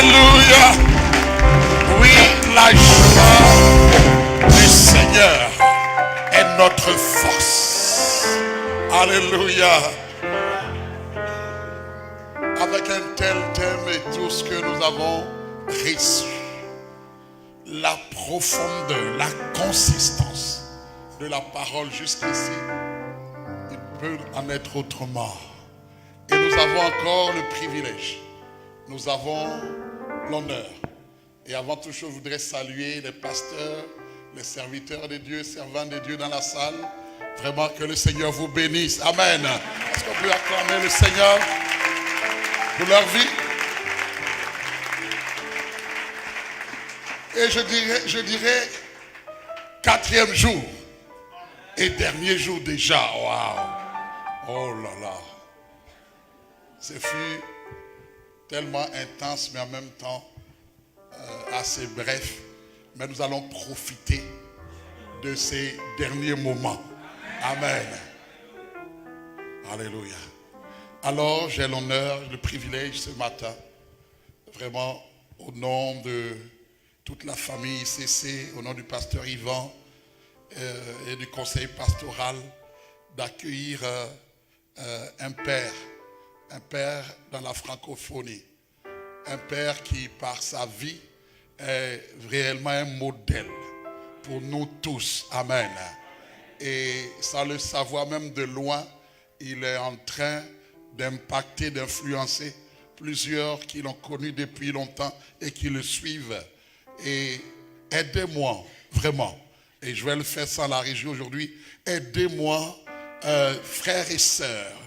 Alléluia. Oui, la joie du Seigneur est notre force. Alléluia. Avec un tel thème et tout ce que nous avons reçu, la profondeur, la consistance de la parole jusqu'ici, il peut en être autrement. Et nous avons encore le privilège, nous avons l'honneur. Et avant toute chose, je voudrais saluer les pasteurs, les serviteurs de Dieu, servants de Dieu dans la salle. Vraiment que le Seigneur vous bénisse. Amen. Est-ce qu'on peut acclamer le Seigneur pour leur vie? Et je dirais, quatrième jour et dernier jour déjà. Waouh! Oh là là! Ce fut tellement intense, mais en même temps assez bref. Mais nous allons profiter de ces derniers moments. Amen. Alléluia. Alors, j'ai l'honneur, le privilège ce matin, vraiment au nom de toute la famille ICC, au nom du pasteur Yvan et du conseil pastoral, d'accueillir un père dans la francophonie, un père qui par sa vie est réellement un modèle pour nous tous. Amen. Et sans le savoir même de loin, il est en train d'impacter, d'influencer plusieurs qui l'ont connu depuis longtemps et qui le suivent. Et aidez-moi, vraiment, et je vais le faire sans la régie aujourd'hui, aidez-moi, frères et sœurs,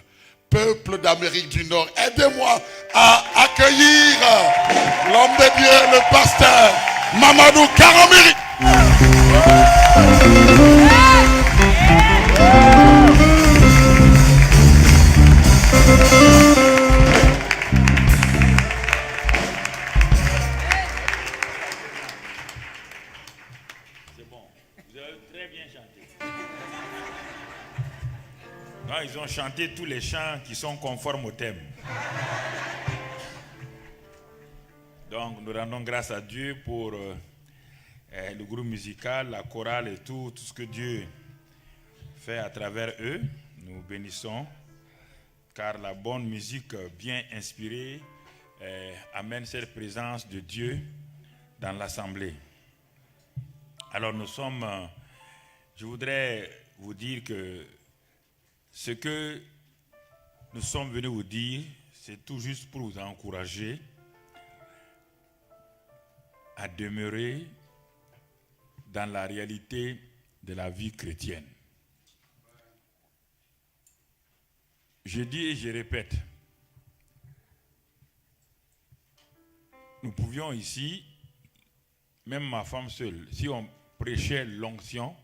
peuple d'Amérique du Nord, aidez-moi à accueillir l'homme de Dieu, le pasteur Mamadou Karamiri. C'est bon, vous avez très bien chanté. Non, ils ont chanté tous les chants qui sont conformes au thème. Donc nous rendons grâce à Dieu pour le groupe musical, la chorale et tout ce que Dieu fait à travers eux. Nous bénissons car la bonne musique bien inspirée amène cette présence de Dieu dans l'assemblée. Alors je voudrais vous dire que ce que nous sommes venus vous dire, c'est tout juste pour vous encourager à demeurer dans la réalité de la vie chrétienne. Je dis et je répète, nous pouvions ici, même ma femme seule, si on prêchait l'onction,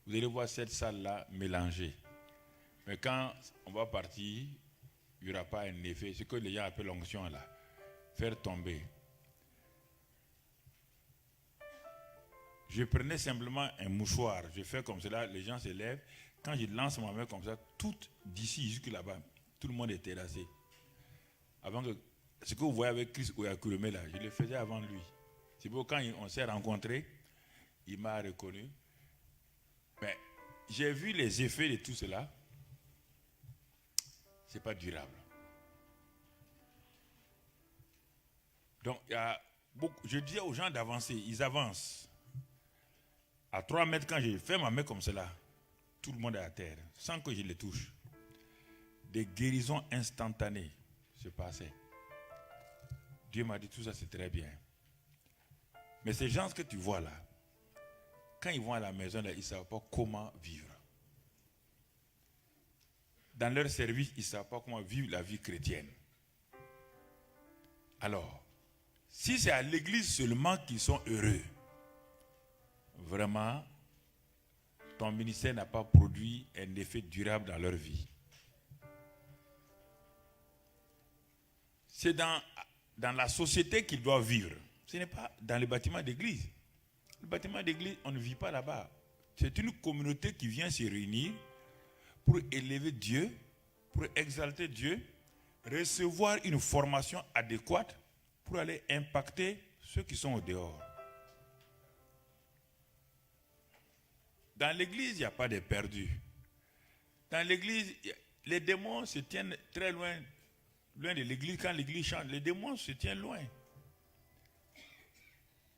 vous allez voir cette salle-là mélangée. Mais quand on va partir, il n'y aura pas un effet. Ce que les gens appellent l'onction là, faire tomber. Je prenais simplement un mouchoir, je fais comme cela, les gens se lèvent. Quand je lance ma main comme ça, tout d'ici jusque là-bas, tout le monde est terrassé. Avant que ce que vous voyez avec Christ Ouyakoulomé là, je le faisais avant lui. C'est pour quand on s'est rencontrés, il m'a reconnu. Mais j'ai vu les effets de tout cela. Ce n'est pas durable. Donc, il y a beaucoup, je disais aux gens d'avancer, ils avancent. À 3 mètres, quand j'ai fait ma main comme cela, tout le monde est à terre, sans que je les touche. Des guérisons instantanées se passaient. Dieu m'a dit, tout ça c'est très bien. Mais ces gens que tu vois là, quand ils vont à la maison, là, ils ne savent pas comment vivre. Dans leur service, ils ne savent pas comment vivre la vie chrétienne. Alors, si c'est à l'église seulement qu'ils sont heureux, vraiment, ton ministère n'a pas produit un effet durable dans leur vie. C'est dans la société qu'ils doivent vivre. Ce n'est pas dans le bâtiment d'église. Le bâtiment d'église, on ne vit pas là-bas. C'est une communauté qui vient se réunir pour élever Dieu, pour exalter Dieu, recevoir une formation adéquate pour aller impacter ceux qui sont au dehors. Dans l'église, il n'y a pas de perdus. Dans l'église, les démons se tiennent très loin de l'église. Quand l'église chante, les démons se tiennent loin.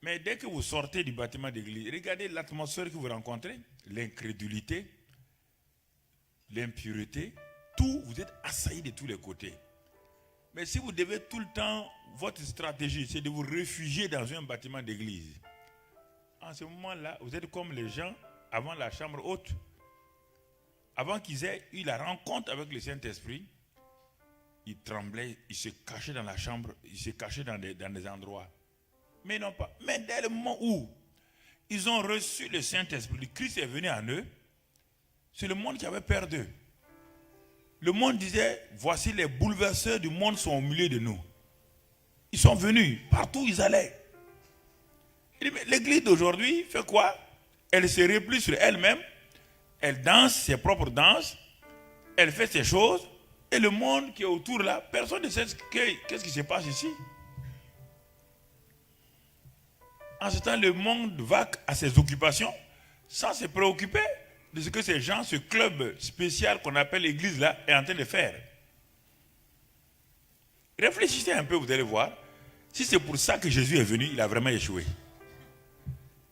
Mais dès que vous sortez du bâtiment d'église, regardez l'atmosphère que vous rencontrez, l'incrédulité, l'impureté, tout, vous êtes assaillis de tous les côtés. Mais si vous devez tout le temps, votre stratégie, c'est de vous réfugier dans un bâtiment d'église. En ce moment-là, vous êtes comme les gens avant la chambre haute. Avant qu'ils aient eu la rencontre avec le Saint-Esprit, ils tremblaient, ils se cachaient dans la chambre, ils se cachaient dans des endroits. Mais non pas. Mais dès le moment où ils ont reçu le Saint-Esprit, Christ est venu en eux, c'est le monde qui avait peur d'eux. Le monde disait, voici les bouleverseurs du monde sont au milieu de nous. Ils sont venus, partout où ils allaient. L'église d'aujourd'hui fait quoi? Elle se replie sur elle-même, elle danse ses propres danses, elle fait ses choses, et le monde qui est autour là, personne ne sait qu'est-ce qui se passe ici. En ce temps, le monde va à ses occupations sans se préoccuper de ce que ces gens, ce club spécial qu'on appelle l'église là, est en train de faire. Réfléchissez un peu, vous allez voir. Si c'est pour ça que Jésus est venu, il a vraiment échoué.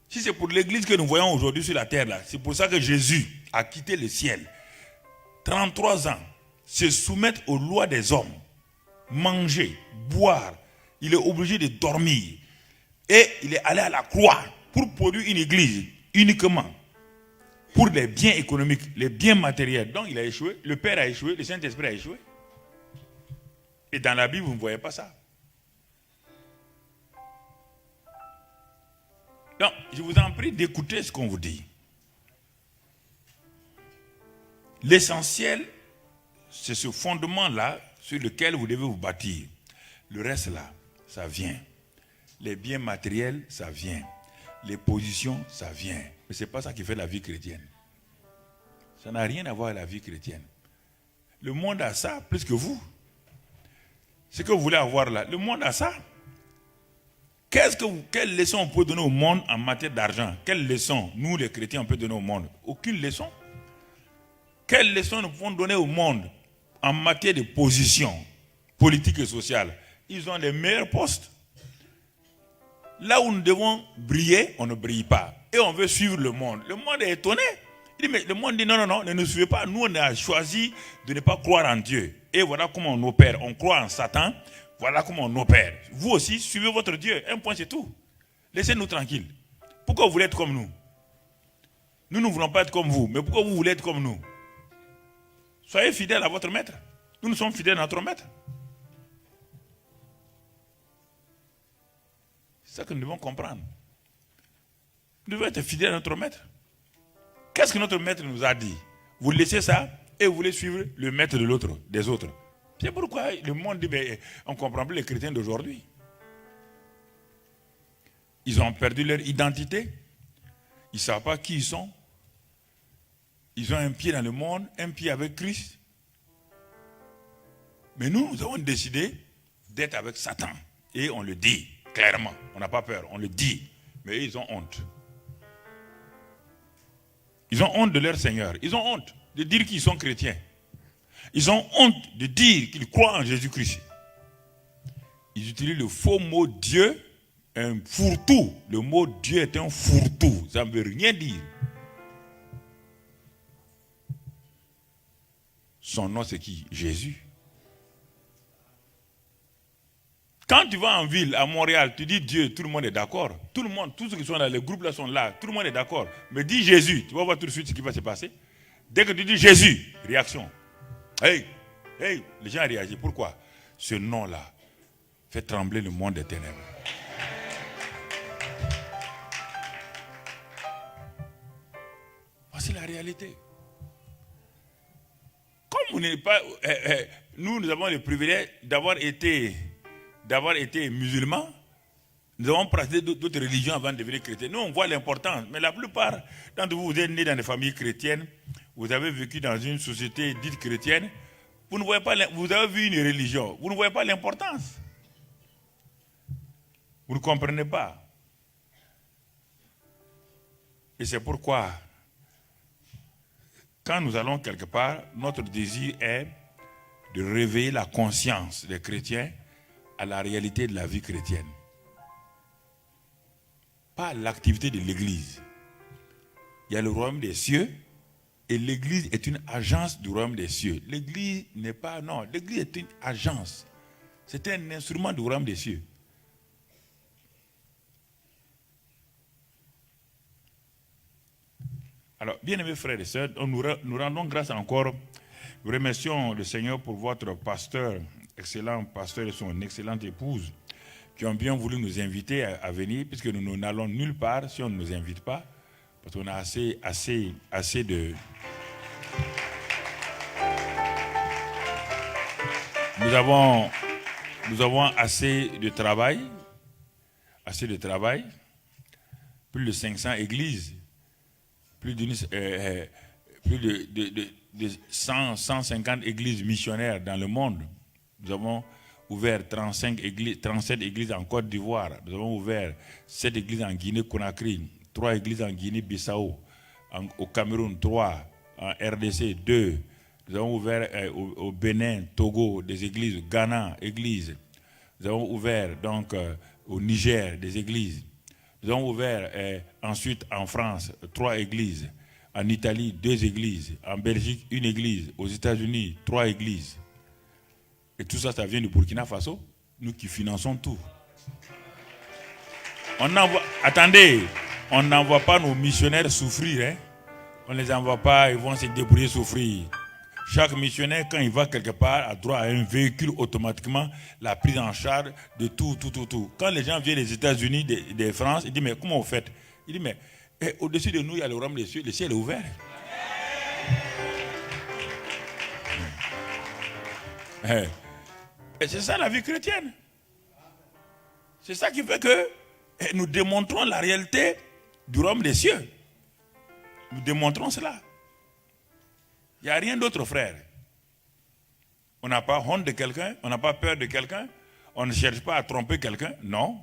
Si c'est pour l'église que nous voyons aujourd'hui sur la terre là, c'est pour ça que Jésus a quitté le ciel. 33 ans, se soumettre aux lois des hommes, manger, boire, il est obligé de dormir. Et il est allé à la croix pour produire une église uniquement pour les biens économiques, les biens matériels. Donc il a échoué, le Père a échoué, le Saint-Esprit a échoué. Et dans la Bible, vous ne voyez pas ça. Donc, je vous en prie d'écouter ce qu'on vous dit. L'essentiel, c'est ce fondement-là sur lequel vous devez vous bâtir. Le reste là, ça vient. Les biens matériels, ça vient. Les positions, ça vient. Mais ce n'est pas ça qui fait la vie chrétienne. Ça n'a rien à voir avec la vie chrétienne. Le monde a ça plus que vous. Ce que vous voulez avoir là, le monde a ça. Quelle leçon on peut donner au monde en matière d'argent? Quelle leçon, nous les chrétiens, on peut donner au monde? Aucune leçon. Quelle leçon nous pouvons donner au monde en matière de position politique et sociale? Ils ont les meilleurs postes. Là où nous devons briller, on ne brille pas. Et on veut suivre le monde. Le monde est étonné. Il dit, mais le monde dit non, ne nous suivez pas. Nous, on a choisi de ne pas croire en Dieu. Et voilà comment on opère. On croit en Satan. Voilà comment on opère. Vous aussi, suivez votre Dieu. Un point, c'est tout. Laissez-nous tranquilles. Pourquoi vous voulez être comme nous? Nous ne voulons pas être comme vous. Mais pourquoi vous voulez être comme nous? Soyez fidèles à votre maître. Nous sommes fidèles à notre maître. C'est ça que nous devons comprendre. Nous devons être fidèles à notre maître. Qu'est-ce que notre maître nous a dit? Vous laissez ça et vous voulez suivre le maître de l'autre, des autres. C'est pourquoi le monde dit, mais on ne comprend plus les chrétiens d'aujourd'hui. Ils ont perdu leur identité. Ils ne savent pas qui ils sont. Ils ont un pied dans le monde, un pied avec Christ. Mais nous avons décidé d'être avec Satan. Et on le dit clairement. On n'a pas peur, on le dit. Mais ils ont honte. Ils ont honte de leur Seigneur. Ils ont honte de dire qu'ils sont chrétiens. Ils ont honte de dire qu'ils croient en Jésus-Christ. Ils utilisent le faux mot Dieu, un fourre-tout. Le mot Dieu est un fourre-tout. Ça ne veut rien dire. Son nom, c'est qui? Jésus. Quand tu vas en ville, à Montréal, tu dis Dieu, tout le monde est d'accord. Tout le monde, tous ceux qui sont là, les groupes là sont là, tout le monde est d'accord. Mais dis Jésus, tu vas voir tout de suite ce qui va se passer. Dès que tu dis Jésus, réaction. Hey, les gens réagissent. Pourquoi? Ce nom-là fait trembler le monde des ténèbres. Voici la réalité. Comme nous avons le privilège d'avoir été musulmans, nous avons pratiqué d'autres religions avant de devenir chrétiens. Nous, on voit l'importance. Mais la plupart d'entre vous, vous êtes nés dans des familles chrétiennes, vous avez vécu dans une société dite chrétienne, vous ne voyez pas, vous avez vu une religion, vous ne voyez pas l'importance. Vous ne comprenez pas. Et c'est pourquoi, quand nous allons quelque part, notre désir est de réveiller la conscience des chrétiens à la réalité de la vie chrétienne. Pas l'activité de l'Église. Il y a le royaume des cieux et l'Église est une agence du royaume des cieux. L'Église n'est pas... Non, l'Église est une agence. C'est un instrument du royaume des cieux. Alors, bien-aimés frères et sœurs, nous rendons grâce encore. Nous remercions le Seigneur pour votre pasteur, excellent pasteur et son excellente épouse, qui ont bien voulu nous inviter à venir, puisque nous n'allons nulle part si on ne nous invite pas, parce qu'on a assez de... Nous avons assez de travail, plus de 500 églises, plus de 150 églises missionnaires dans le monde. Nous avons ouvert 37 églises en Côte d'Ivoire. Nous avons ouvert 7 églises en Guinée-Conakry, 3 églises en Guinée-Bissau, au Cameroun 3, en RDC 2. Nous avons ouvert au Bénin, Togo, des églises, Ghana, églises. Nous avons ouvert donc au Niger des églises. Nous avons ouvert ensuite en France 3 églises, en Italie 2 églises, en Belgique 1 église, aux États-Unis 3 églises. Et tout ça, ça vient du Burkina Faso, nous qui finançons tout. Attendez, on n'envoie pas nos missionnaires souffrir. Hein? On ne les envoie pas, ils vont se débrouiller souffrir. Chaque missionnaire, quand il va quelque part, a droit à un véhicule automatiquement, la prise en charge de tout. Quand les gens viennent des États-Unis, de France, ils disent, mais comment vous faites? Il dit, mais au-dessus de nous, il y a le royaume des cieux, le ciel est ouvert. Et c'est ça la vie chrétienne. C'est ça qui fait que nous démontrons la réalité du royaume des cieux. Nous démontrons cela. Il n'y a rien d'autre, frère. On n'a pas honte de quelqu'un, on n'a pas peur de quelqu'un, on ne cherche pas à tromper quelqu'un, non.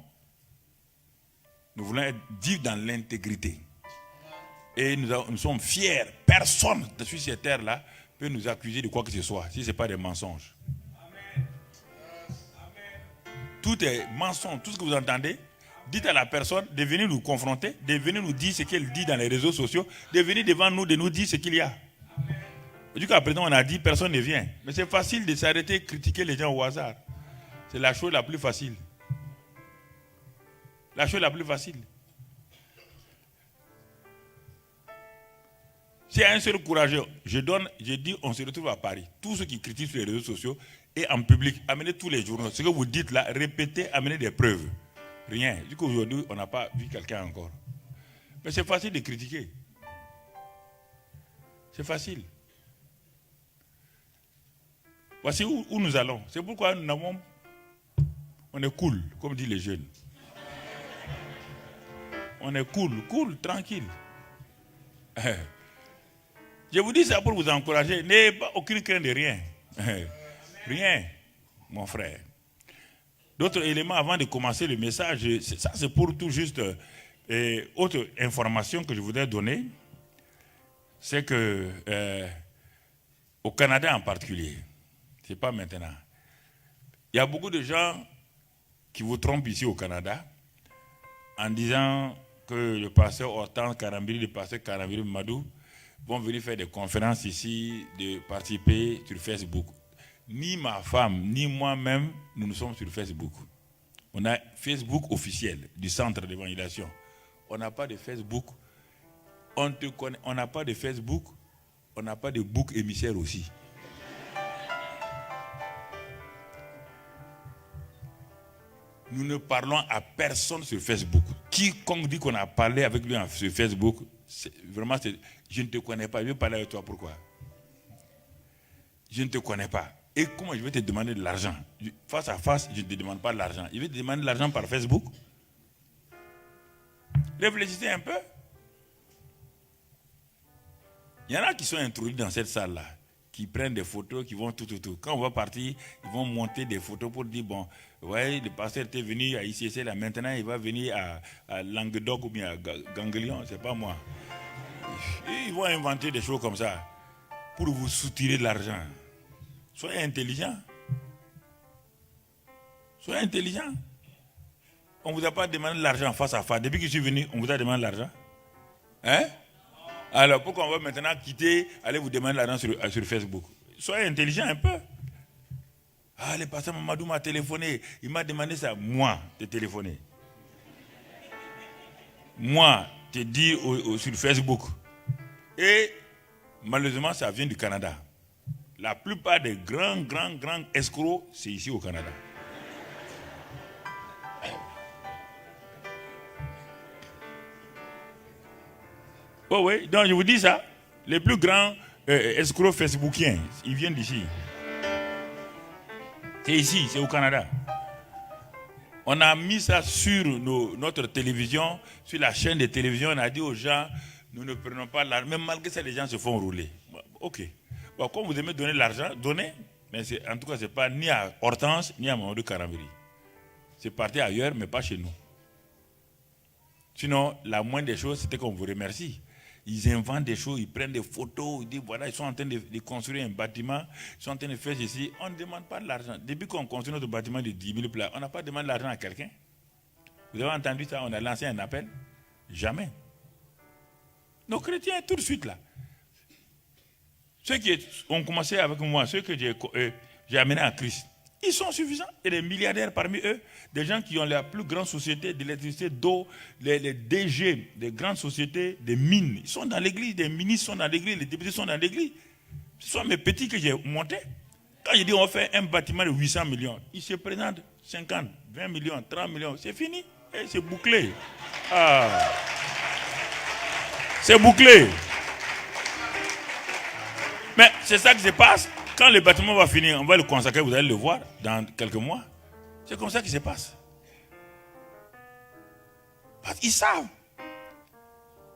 Nous voulons vivre dans l'intégrité. Et nous sommes fiers. Personne sur cette terre-là peut nous accuser de quoi que ce soit, si ce n'est pas des mensonges. Amen. Tout est mensonge, tout ce que vous entendez. Dites à la personne de venir nous confronter, de venir nous dire ce qu'elle dit dans les réseaux sociaux, de venir devant nous, de nous dire ce qu'il y a. Jusqu'à présent, on a dit personne ne vient. Mais c'est facile de s'arrêter de critiquer les gens au hasard. C'est la chose la plus facile. La chose la plus facile. S'il y a un seul courageux, je dis, on se retrouve à Paris. Tous ceux qui critiquent sur les réseaux sociaux et en public, amenez tous les journaux. Ce que vous dites là, répétez, amenez des preuves. Rien. Jusqu'aujourd'hui, on n'a pas vu quelqu'un encore. Mais c'est facile de critiquer. C'est facile. Voici où nous allons. C'est pourquoi on est cool, comme disent les jeunes. On est cool, tranquille. Je vous dis ça pour vous encourager. N'ayez pas aucune crainte de rien. Rien, mon frère. D'autres éléments avant de commencer le message, ça c'est pour tout juste autre information que je voudrais donner. C'est que au Canada en particulier, c'est pas maintenant. Il y a beaucoup de gens qui vous trompent ici au Canada en disant que le pasteur Hortense Karambiri, le pasteur Karambiri Madou vont venir faire des conférences ici, de participer sur Facebook. Ni ma femme, ni moi-même, nous sommes sur Facebook. On a Facebook officiel du centre d'évangélisation. On n'a pas de Facebook. On te connaît, on n'a pas de Facebook. On n'a pas de bouc émissaire aussi. Nous ne parlons à personne sur Facebook. Quiconque dit qu'on a parlé avec lui sur Facebook, vraiment, je ne te connais pas. Je vais parler avec toi, pourquoi? Je ne te connais pas. Et comment je vais te demander de l'argent? Face à face, je ne te demande pas de l'argent. Je vais te demander de l'argent par Facebook. Réfléchissez un peu. Il y en a qui sont introduits dans cette salle-là. qui prennent des photos, qui vont tout. Quand on va partir, ils vont monter des photos pour dire, bon, ouais, le pasteur était venu à ICC, là, maintenant il va venir à Languedoc ou bien à Ganglion, c'est pas moi. Et ils vont inventer des choses comme ça pour vous soutirer de l'argent. Soyez intelligents. Soyez intelligents. On ne vous a pas demandé de l'argent face à face. Depuis que je suis venu, on vous a demandé de l'argent. Hein? Alors pourquoi on va maintenant quitter, aller vous demander de l'argent sur Facebook? Soyez intelligents un peu. Ah, le pasteur Mamadou m'a téléphoné. Il m'a demandé ça. Moi, de téléphoner. Moi, te dis sur Facebook. Et malheureusement, ça vient du Canada. La plupart des grands escrocs, c'est ici au Canada. Oh oui, donc je vous dis ça. Les plus grands escrocs facebookiens, ils viennent d'ici. C'est ici, c'est au Canada. On a mis ça sur notre télévision, sur la chaîne de télévision. On a dit aux gens, nous ne prenons pas l'argent. Même malgré ça, les gens se font rouler. Ok. Bon, comme vous aimez donner l'argent, donnez. Mais en tout cas, ce n'est pas ni à Hortense, ni à Mamadou Karambiri. C'est parti ailleurs, mais pas chez nous. Sinon, la moindre des choses, c'était qu'on vous remercie. Ils inventent des choses, ils prennent des photos, ils disent voilà, ils sont en train de construire un bâtiment, ils sont en train de faire ceci. On ne demande pas de l'argent. Depuis qu'on construit notre bâtiment de 10 000 places, on n'a pas demandé de l'argent à quelqu'un. Vous avez entendu ça? On a lancé un appel? Jamais. Nos chrétiens, tout de suite là. Ceux qui ont commencé avec moi, ceux que j'ai amenés à Christ, ils sont suffisants. Il y a des milliardaires parmi eux, des gens qui ont la plus grande société d'électricité, d'eau, les DG des grandes sociétés, des mines. Ils sont dans l'église, des ministres sont dans l'église, les députés sont dans l'église. Ce sont mes petits que j'ai montés. Quand je dis on va faire un bâtiment de 800 millions, ils se présentent 50, 20 millions, 30 millions, c'est fini. Et c'est bouclé. Ah. C'est bouclé. Mais c'est ça qui se passe. Quand le bâtiment va finir, on va le consacrer, vous allez le voir dans quelques mois. C'est comme ça qui se passe. Parce qu'ils savent.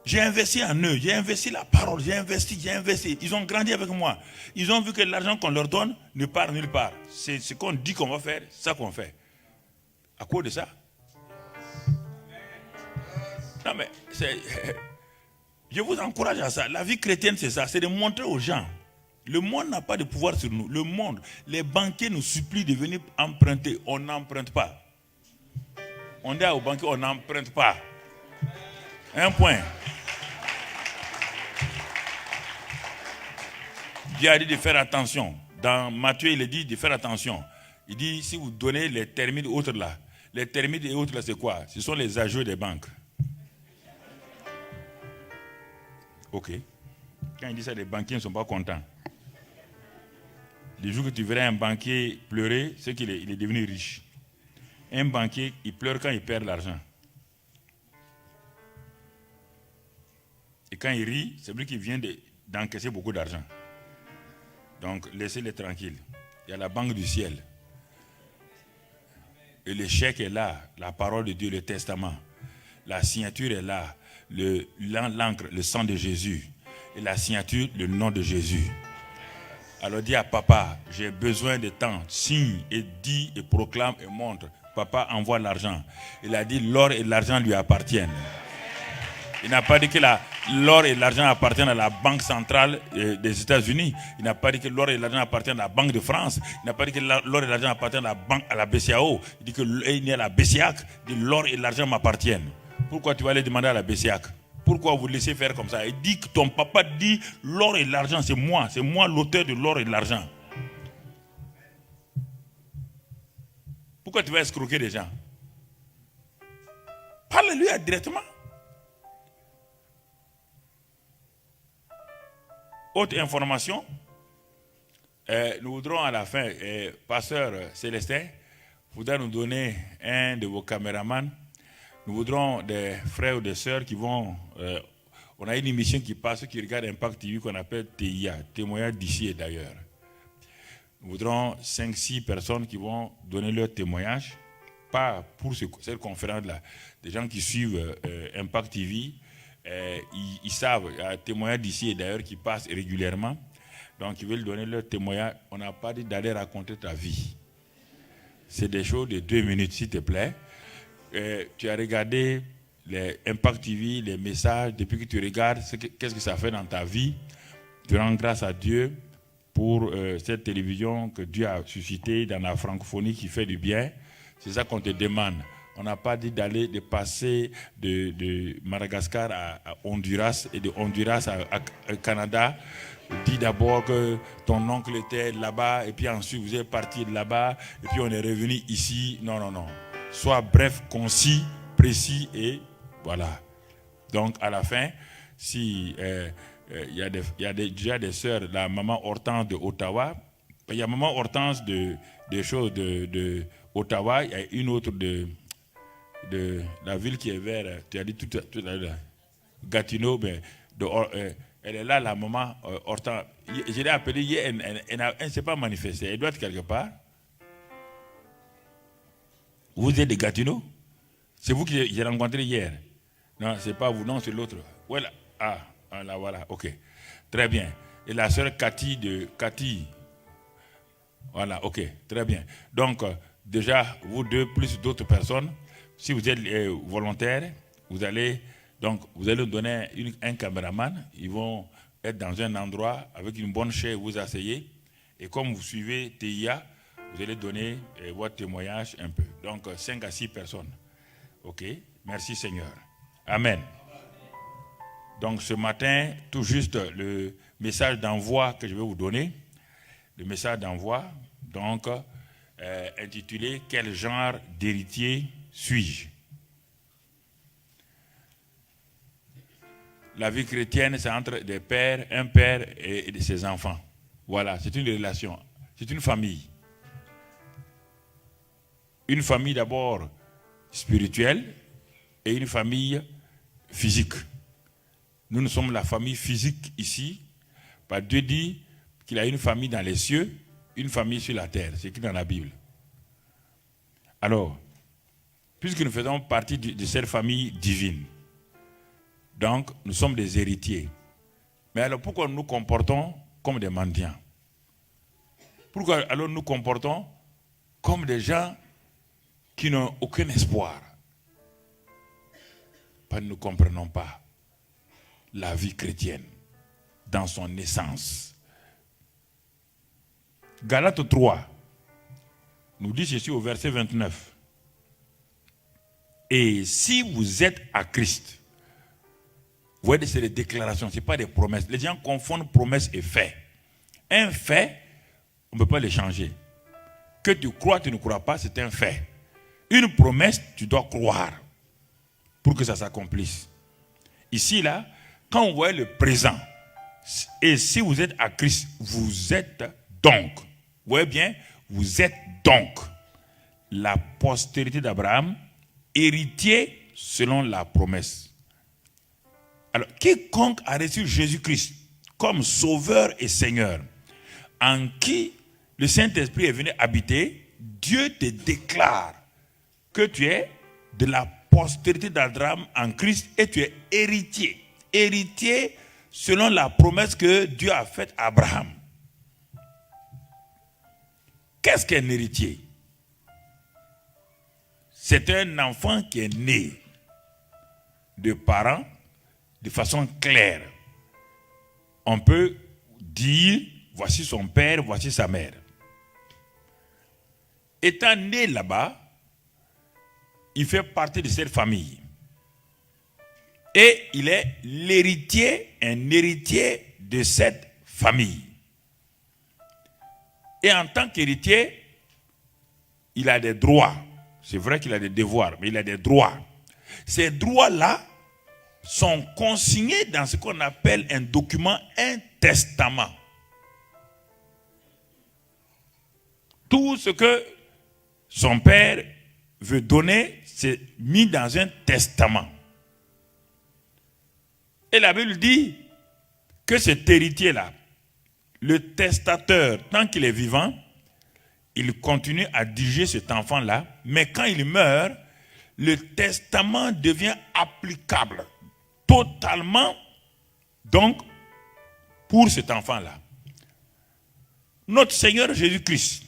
J'ai investi en eux, j'ai investi la parole, j'ai investi. Ils ont grandi avec moi. Ils ont vu que l'argent qu'on leur donne ne part nulle part. C'est ce qu'on dit qu'on va faire, c'est ça qu'on fait. À cause de ça. Non mais, je vous encourage à ça. La vie chrétienne, c'est ça. C'est de montrer aux gens. Le monde n'a pas de pouvoir sur nous. Le monde, les banquiers nous supplient de venir emprunter. On n'emprunte pas. On dit aux banquiers, on n'emprunte pas. Un point. Dieu a dit de faire attention. Dans Matthieu, il est dit de faire attention. Il dit, si vous donnez les termites autres là, les termites et autres là, c'est quoi? Ce sont les agios des banques. Ok. Quand il dit ça, les banquiers ne sont pas contents. Le jour que tu verras un banquier pleurer, c'est qu'il est devenu riche. Un banquier, il pleure quand il perd l'argent. Et quand il rit, c'est lui qui vient d'encaisser beaucoup d'argent. Donc, laissez-les tranquilles. Il y a la banque du ciel. Et le chèque est là, la parole de Dieu, le testament. La signature est là, l'encre, le sang de Jésus. Et la signature, le nom de Jésus. Alors dis à papa, j'ai besoin de temps. Signe et dis et proclame et montre. Papa envoie l'argent. Il a dit l'or et l'argent lui appartiennent. Il n'a pas dit que l'or et l'argent appartiennent à la banque centrale des États-Unis. Il n'a pas dit que l'or et l'argent appartiennent à la Banque de France. Il n'a pas dit que l'or et l'argent appartiennent à la BCAO. Il dit qu'il est à la BCAC. Il dit l'or et l'argent m'appartiennent. Pourquoi tu vas aller demander à la BCAC? Pourquoi vous laissez faire comme ça? Il dit que ton papa dit l'or et l'argent, c'est moi l'auteur de l'or et de l'argent. Pourquoi tu vas escroquer les gens? Parle-lui directement. Autre information, nous voudrons à la fin, pasteur Célestin voudra nous donner un de vos caméramans. Nous voudrons des frères ou des sœurs qui vont... on a une émission qui passe, qui regarde Impact TV qu'on appelle TIA, témoignage d'ici et d'ailleurs. Nous voudrons 5-6 personnes qui vont donner leur témoignage, pas pour cette conférence-là. Des gens qui suivent Impact TV, ils savent, il y a un témoignage d'ici et d'ailleurs qui passe régulièrement. Donc, ils veulent donner leur témoignage. On n'a pas dit d'aller raconter ta vie. C'est des choses de 2 minutes, s'il te plaît. Tu as regardé les Impact TV, les messages. Depuis que tu regardes, qu'est-ce que ça fait dans ta vie? Tu rends grâce à Dieu pour cette télévision que Dieu a suscitée dans la francophonie qui fait du bien. C'est ça qu'on te demande. On n'a pas dit d'aller de passer de Madagascar à Honduras et de Honduras à Canada. Dis d'abord que ton oncle était là-bas et puis ensuite vous êtes parti de là-bas et puis on est revenu ici. Non, non, non. Sois bref, concis, précis et voilà. Donc à la fin, si il y a déjà des sœurs, la maman Hortense de Ottawa, il y a maman Hortense de Ottawa, il y a une autre de la ville qui est vers, tu as dit tout à l'heure, Gatineau, mais elle est là, la maman Hortense. Je l'ai appelée hier, elle ne s'est pas manifestée, elle doit être quelque part. Vous êtes de Gatineau? C'est vous que j'ai rencontré hier? Non, c'est pas vous, non, c'est l'autre. Voilà. Ah, là, voilà, ok. Très bien. Et la sœur Cathy. Voilà, ok, très bien. Donc, déjà, vous deux, plus d'autres personnes, si vous êtes volontaire, vous allez nous donner un caméraman. Ils vont être dans un endroit avec une bonne chaise, vous asseyez. Et comme vous suivez TIA, vous allez donner votre témoignage un peu. Donc, 5 à 6 personnes. Ok, merci Seigneur. Amen. Donc, ce matin, tout juste le message d'envoi que je vais vous donner. Le message d'envoi, donc, intitulé « Quel genre d'héritier suis-je » La vie chrétienne, c'est entre des pères, un père et ses enfants. Voilà, c'est une relation, c'est une famille. Une famille d'abord spirituelle et une famille physique. Nous sommes la famille physique ici, parce que Dieu dit qu'il a une famille dans les cieux, une famille sur la terre. C'est écrit dans la Bible. Alors, puisque nous faisons partie de cette famille divine, donc nous sommes des héritiers. Mais alors pourquoi nous nous comportons comme des mendiants? Pourquoi alors nous nous comportons comme des gens qui n'ont aucun espoir? Parce que nous ne comprenons pas la vie chrétienne dans son essence. Galates 3 nous dit ceci au verset 29. Et si vous êtes à Christ, vous voyez, c'est des déclarations, ce n'est pas des promesses. Les gens confondent promesses et faits. Un fait, on ne peut pas le changer. Que tu crois, tu ne crois pas, c'est un fait. Une promesse, tu dois croire pour que ça s'accomplisse. Ici, là, quand on voit le présent, et si vous êtes à Christ, vous êtes donc, vous voyez bien, vous êtes donc la postérité d'Abraham, héritier selon la promesse. Alors, quiconque a reçu Jésus-Christ comme sauveur et Seigneur, en qui le Saint-Esprit est venu habiter, Dieu te déclare que tu es de la postérité d'Abraham en Christ et tu es héritier. Héritier selon la promesse que Dieu a faite à Abraham. Qu'est-ce qu'un héritier? C'est un enfant qui est né de parents de façon claire. On peut dire, voici son père, voici sa mère. Étant né là-bas, il fait partie de cette famille. Et il est l'héritier, un héritier de cette famille. Et en tant qu'héritier, il a des droits. C'est vrai qu'il a des devoirs, mais il a des droits. Ces droits-là sont consignés dans ce qu'on appelle un document, un testament. Tout ce que son père veut donner, c'est mis dans un testament. Et la Bible dit que cet héritier-là, le testateur, tant qu'il est vivant, il continue à diriger cet enfant-là, mais quand il meurt, le testament devient applicable totalement, donc, pour cet enfant-là. notre Seigneur Jésus-Christ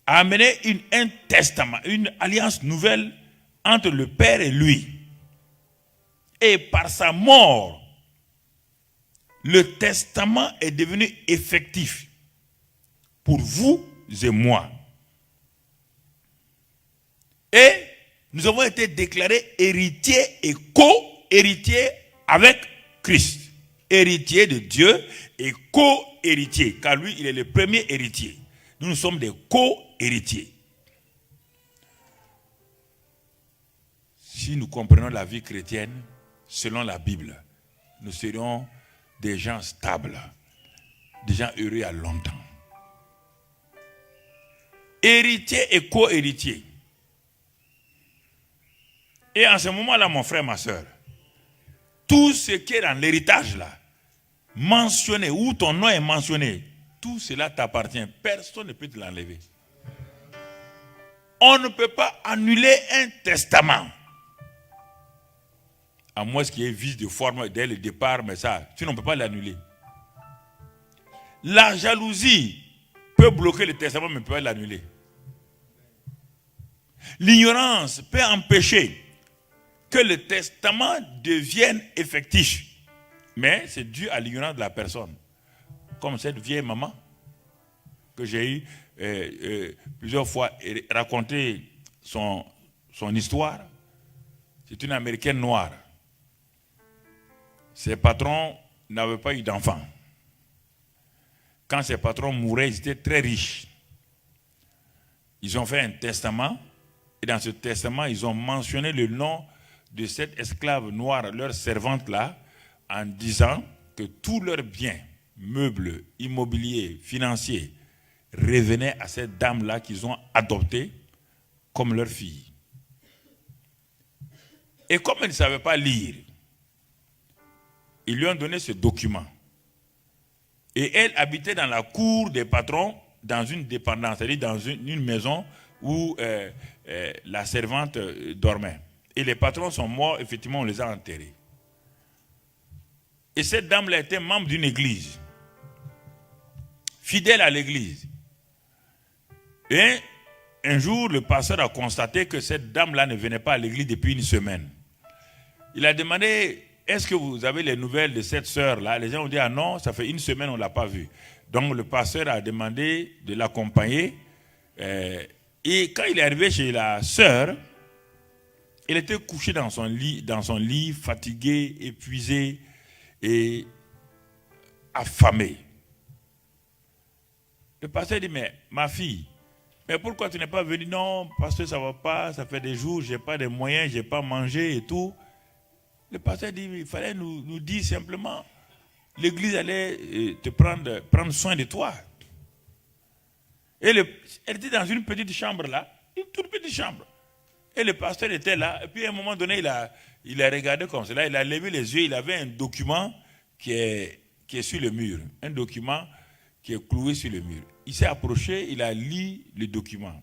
a amené un testament, une alliance nouvelle entre le Père et lui. Et par sa mort, le testament est devenu effectif pour vous et moi. Et nous avons été déclarés héritiers et co-héritiers avec Christ. Héritiers de Dieu et co-héritiers, car lui, il est le premier héritier. Nous sommes des co-héritiers. Si nous comprenons la vie chrétienne selon la Bible, nous serions des gens stables, des gens heureux à longtemps. Héritiers et co-héritiers. Et en ce moment-là, mon frère, ma soeur, tout ce qui est dans l'héritage là, mentionné, où ton nom est mentionné, tout cela t'appartient. Personne ne peut te l'enlever. On ne peut pas annuler un testament. À moins qu'il y ait vice de forme dès le départ, mais ça, sinon on ne peut pas l'annuler. La jalousie peut bloquer le testament, mais ne peut pas l'annuler. L'ignorance peut empêcher que le testament devienne effectif. Mais c'est dû à l'ignorance de la personne. Comme cette vieille maman que j'ai eu plusieurs fois raconté son histoire. C'est une Américaine noire. Ses patrons n'avaient pas eu d'enfants. Quand ses patrons mouraient, ils étaient très riches. Ils ont fait un testament. Et dans ce testament, ils ont mentionné le nom de cette esclave noire, leur servante-là, en disant que tous leurs biens, meubles, immobiliers, financiers, revenaient à cette dame-là qu'ils ont adoptée comme leur fille. Et comme elle ne savait pas lire, ils lui ont donné ce document. Et elle habitait dans la cour des patrons, dans une dépendance, c'est-à-dire dans une maison où la servante dormait. Et les patrons sont morts, effectivement, on les a enterrés. Et cette dame-là était membre d'une église, fidèle à l'église. Et un jour, le pasteur a constaté que cette dame-là ne venait pas à l'église depuis une semaine. Il a demandé, est-ce que vous avez les nouvelles de cette sœur-là? Les gens ont dit, ah non, ça fait une semaine, on ne l'a pas vue. Donc le pasteur a demandé de l'accompagner. Et quand il est arrivé chez la sœur, il était couché dans son lit, fatigué, épuisé et affamé. Le pasteur dit, mais ma fille, mais pourquoi tu n'es pas venue? Non, parce que ça ne va pas, ça fait des jours, je n'ai pas de moyens, je n'ai pas mangé et tout. Le pasteur dit, il fallait nous dire simplement, l'église allait te prendre soin de toi. Et elle était dans une petite chambre là, une toute petite chambre. Et le pasteur était là, et puis à un moment donné, il a regardé comme cela, il a levé les yeux, il avait un document qui est sur le mur, un document qui est cloué sur le mur. Il s'est approché, il a lu le document.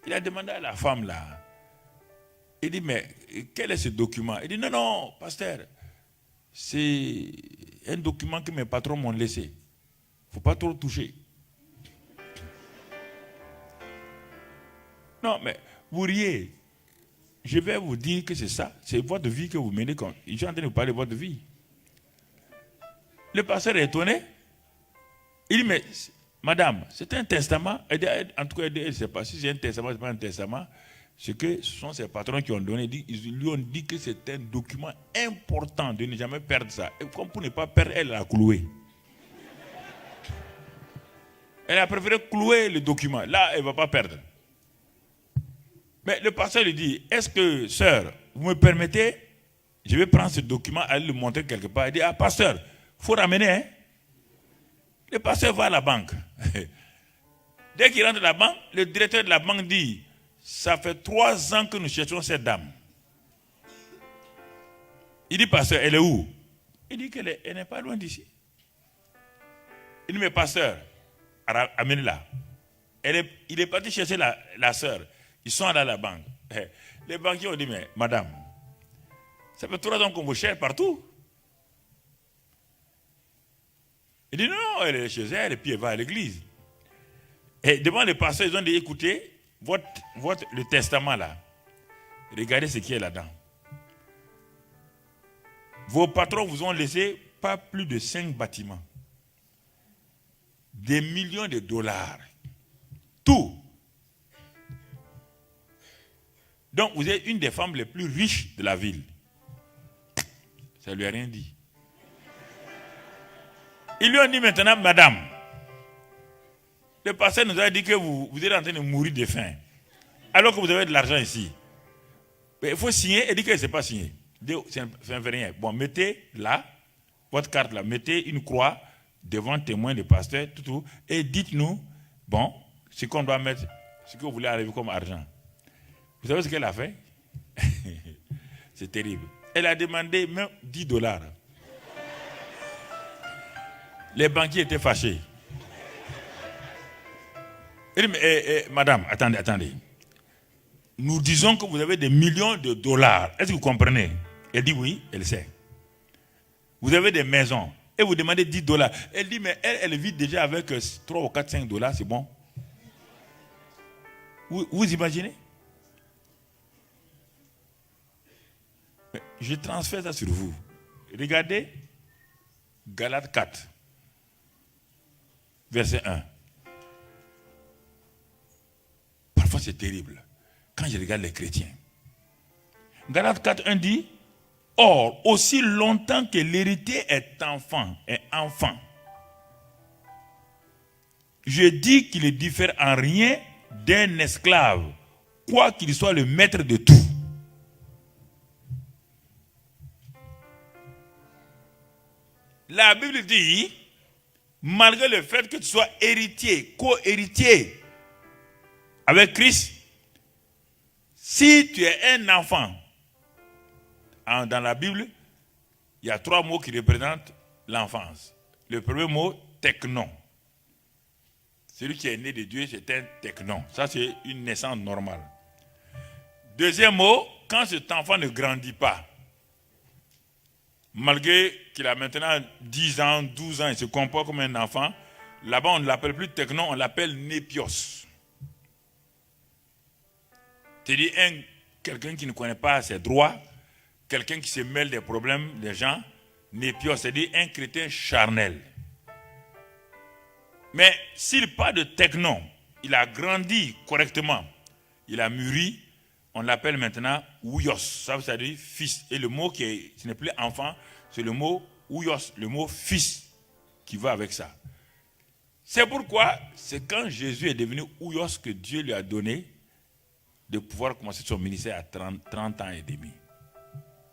Il a demandé à la femme là, il dit, mais quel est ce document? Il dit, non, pasteur, c'est un document que mes patrons m'ont laissé. Il ne faut pas trop toucher. Non, mais vous riez. Je vais vous dire que c'est ça. C'est votre vie que vous menez. Je suis en train de vous parler de votre vie. Le pasteur est étonné. Il dit, mais madame, c'est un testament. En tout cas, elle ne sait pas si c'est un testament, ce n'est pas un testament. Ce sont ses patrons qui ont donné. Ils lui ont dit que c'est un document important de ne jamais perdre ça. Et comme pour ne pas perdre, elle l'a cloué. Elle a préféré clouer le document. Là, elle ne va pas perdre. Mais le pasteur lui dit, est-ce que, sœur, vous me permettez, je vais prendre ce document, aller le montrer quelque part. Il dit, ah, pasteur, il faut ramener, hein. Le pasteur va à la banque. Dès qu'il rentre à la banque, le directeur de la banque dit, ça fait 3 ans que nous cherchons cette dame. Il dit, pasteur, elle est où? Il dit qu'elle n'est pas loin d'ici. Il dit, mais pasteur, amenez-la. Il est parti chercher la sœur. Ils sont allés à la banque. Les banquiers ont dit, mais madame, ça fait 3 ans qu'on vous cherche partout. Il dit non, elle est chez elle et puis elle va à l'église. Et devant les pasteurs, ils ont dit écoutez, le testament là, regardez ce qui est là-dedans. Vos patrons vous ont laissé pas plus de 5 bâtiments. Des millions de dollars. Tout. Donc vous êtes une des femmes les plus riches de la ville. Ça ne lui a rien dit. Ils lui ont dit maintenant, madame, le pasteur nous a dit que vous êtes en train de mourir de faim. Alors que vous avez de l'argent ici. Mais il faut signer. Elle dit que ce n'est pas signé. Ça ne fait rien. Bon, mettez là, votre carte là, mettez une croix devant témoin de pasteur, tout, et dites-nous, bon, ce qu'on doit mettre, ce que vous voulez arriver comme argent. Vous savez ce qu'elle a fait? C'est terrible. Elle a demandé même 10 dollars. Les banquiers étaient fâchés. Elle dit, mais, madame, attendez. Nous disons que vous avez des millions de dollars. Est-ce que vous comprenez? Elle dit oui, elle sait. Vous avez des maisons et vous demandez 10 dollars. Elle dit, mais elle vit déjà avec 3 ou 4, 5 dollars, c'est bon. Vous imaginez? Mais je transfère ça sur vous. Regardez Galates 4, verset 1. Parfois c'est terrible. Quand je regarde les chrétiens. Galates 4, 1 dit, or, aussi longtemps que l'héritier est enfant, je dis qu'il ne diffère en rien d'un esclave, quoi qu'il soit le maître de tout. La Bible dit, malgré le fait que tu sois héritier, co-héritier avec Christ, si tu es un enfant, dans la Bible, il y a 3 mots qui représentent l'enfance. Le premier mot, technon. Celui qui est né de Dieu, c'est un technon. Ça, c'est une naissance normale. Deuxième mot, quand cet enfant ne grandit pas, malgré qu'il a maintenant 10 ans, 12 ans, il se comporte comme un enfant, là-bas, on ne l'appelle plus technon, on l'appelle népios. C'est-à-dire quelqu'un qui ne connaît pas ses droits, quelqu'un qui se mêle des problèmes des gens, népios, c'est-à-dire un chrétien charnel. Mais s'il parle de technon, il a grandi correctement, il a mûri, on l'appelle maintenant ouios, ça veut dire fils. Et le mot ce n'est plus enfant, c'est le mot ouios, le mot fils qui va avec ça. C'est pourquoi c'est quand Jésus est devenu ouios que Dieu lui a donné de pouvoir commencer son ministère à 30 ans et demi.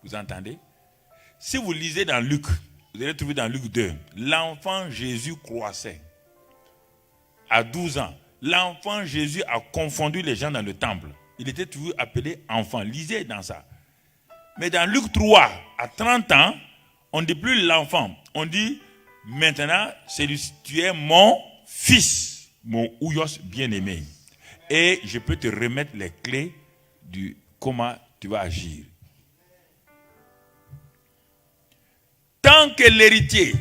Vous entendez? Si vous lisez dans Luc, vous allez trouver dans Luc 2, l'enfant Jésus croissait. À 12 ans, l'enfant Jésus a confondu les gens dans le temple. Il était toujours appelé enfant. Lisez dans ça. Mais dans Luc 3, à 30 ans, on ne dit plus l'enfant. On dit maintenant, tu es mon fils, mon ouios bien-aimé. Et je peux te remettre les clés du comment tu vas agir. Tant que l'héritier,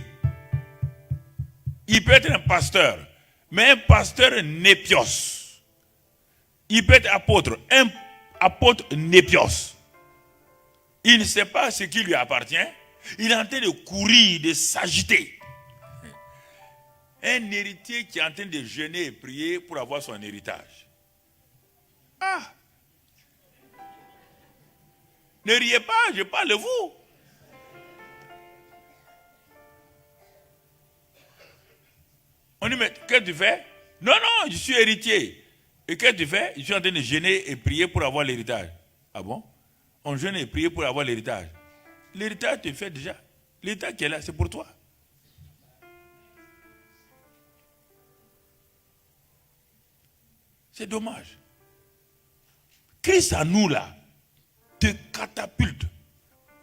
il peut être un pasteur, mais un pasteur népios. Il peut être apôtre, un apôtre népios. Il ne sait pas ce qui lui appartient. Il est en train de courir, de s'agiter. Un héritier qui est en train de jeûner et prier pour avoir son héritage. Ah! Ne riez pas, je parle de vous. On dit, mais qu'est-ce que tu fais? Non, je suis héritier. Et qu'est-ce que tu fais? Je suis en train de jeûner et prier pour avoir l'héritage. Ah bon? On jeûne et prie pour avoir l'héritage. L'héritage, tu le fais déjà. L'héritage qui est là, c'est pour toi. C'est dommage. Christ à nous là, te catapulte,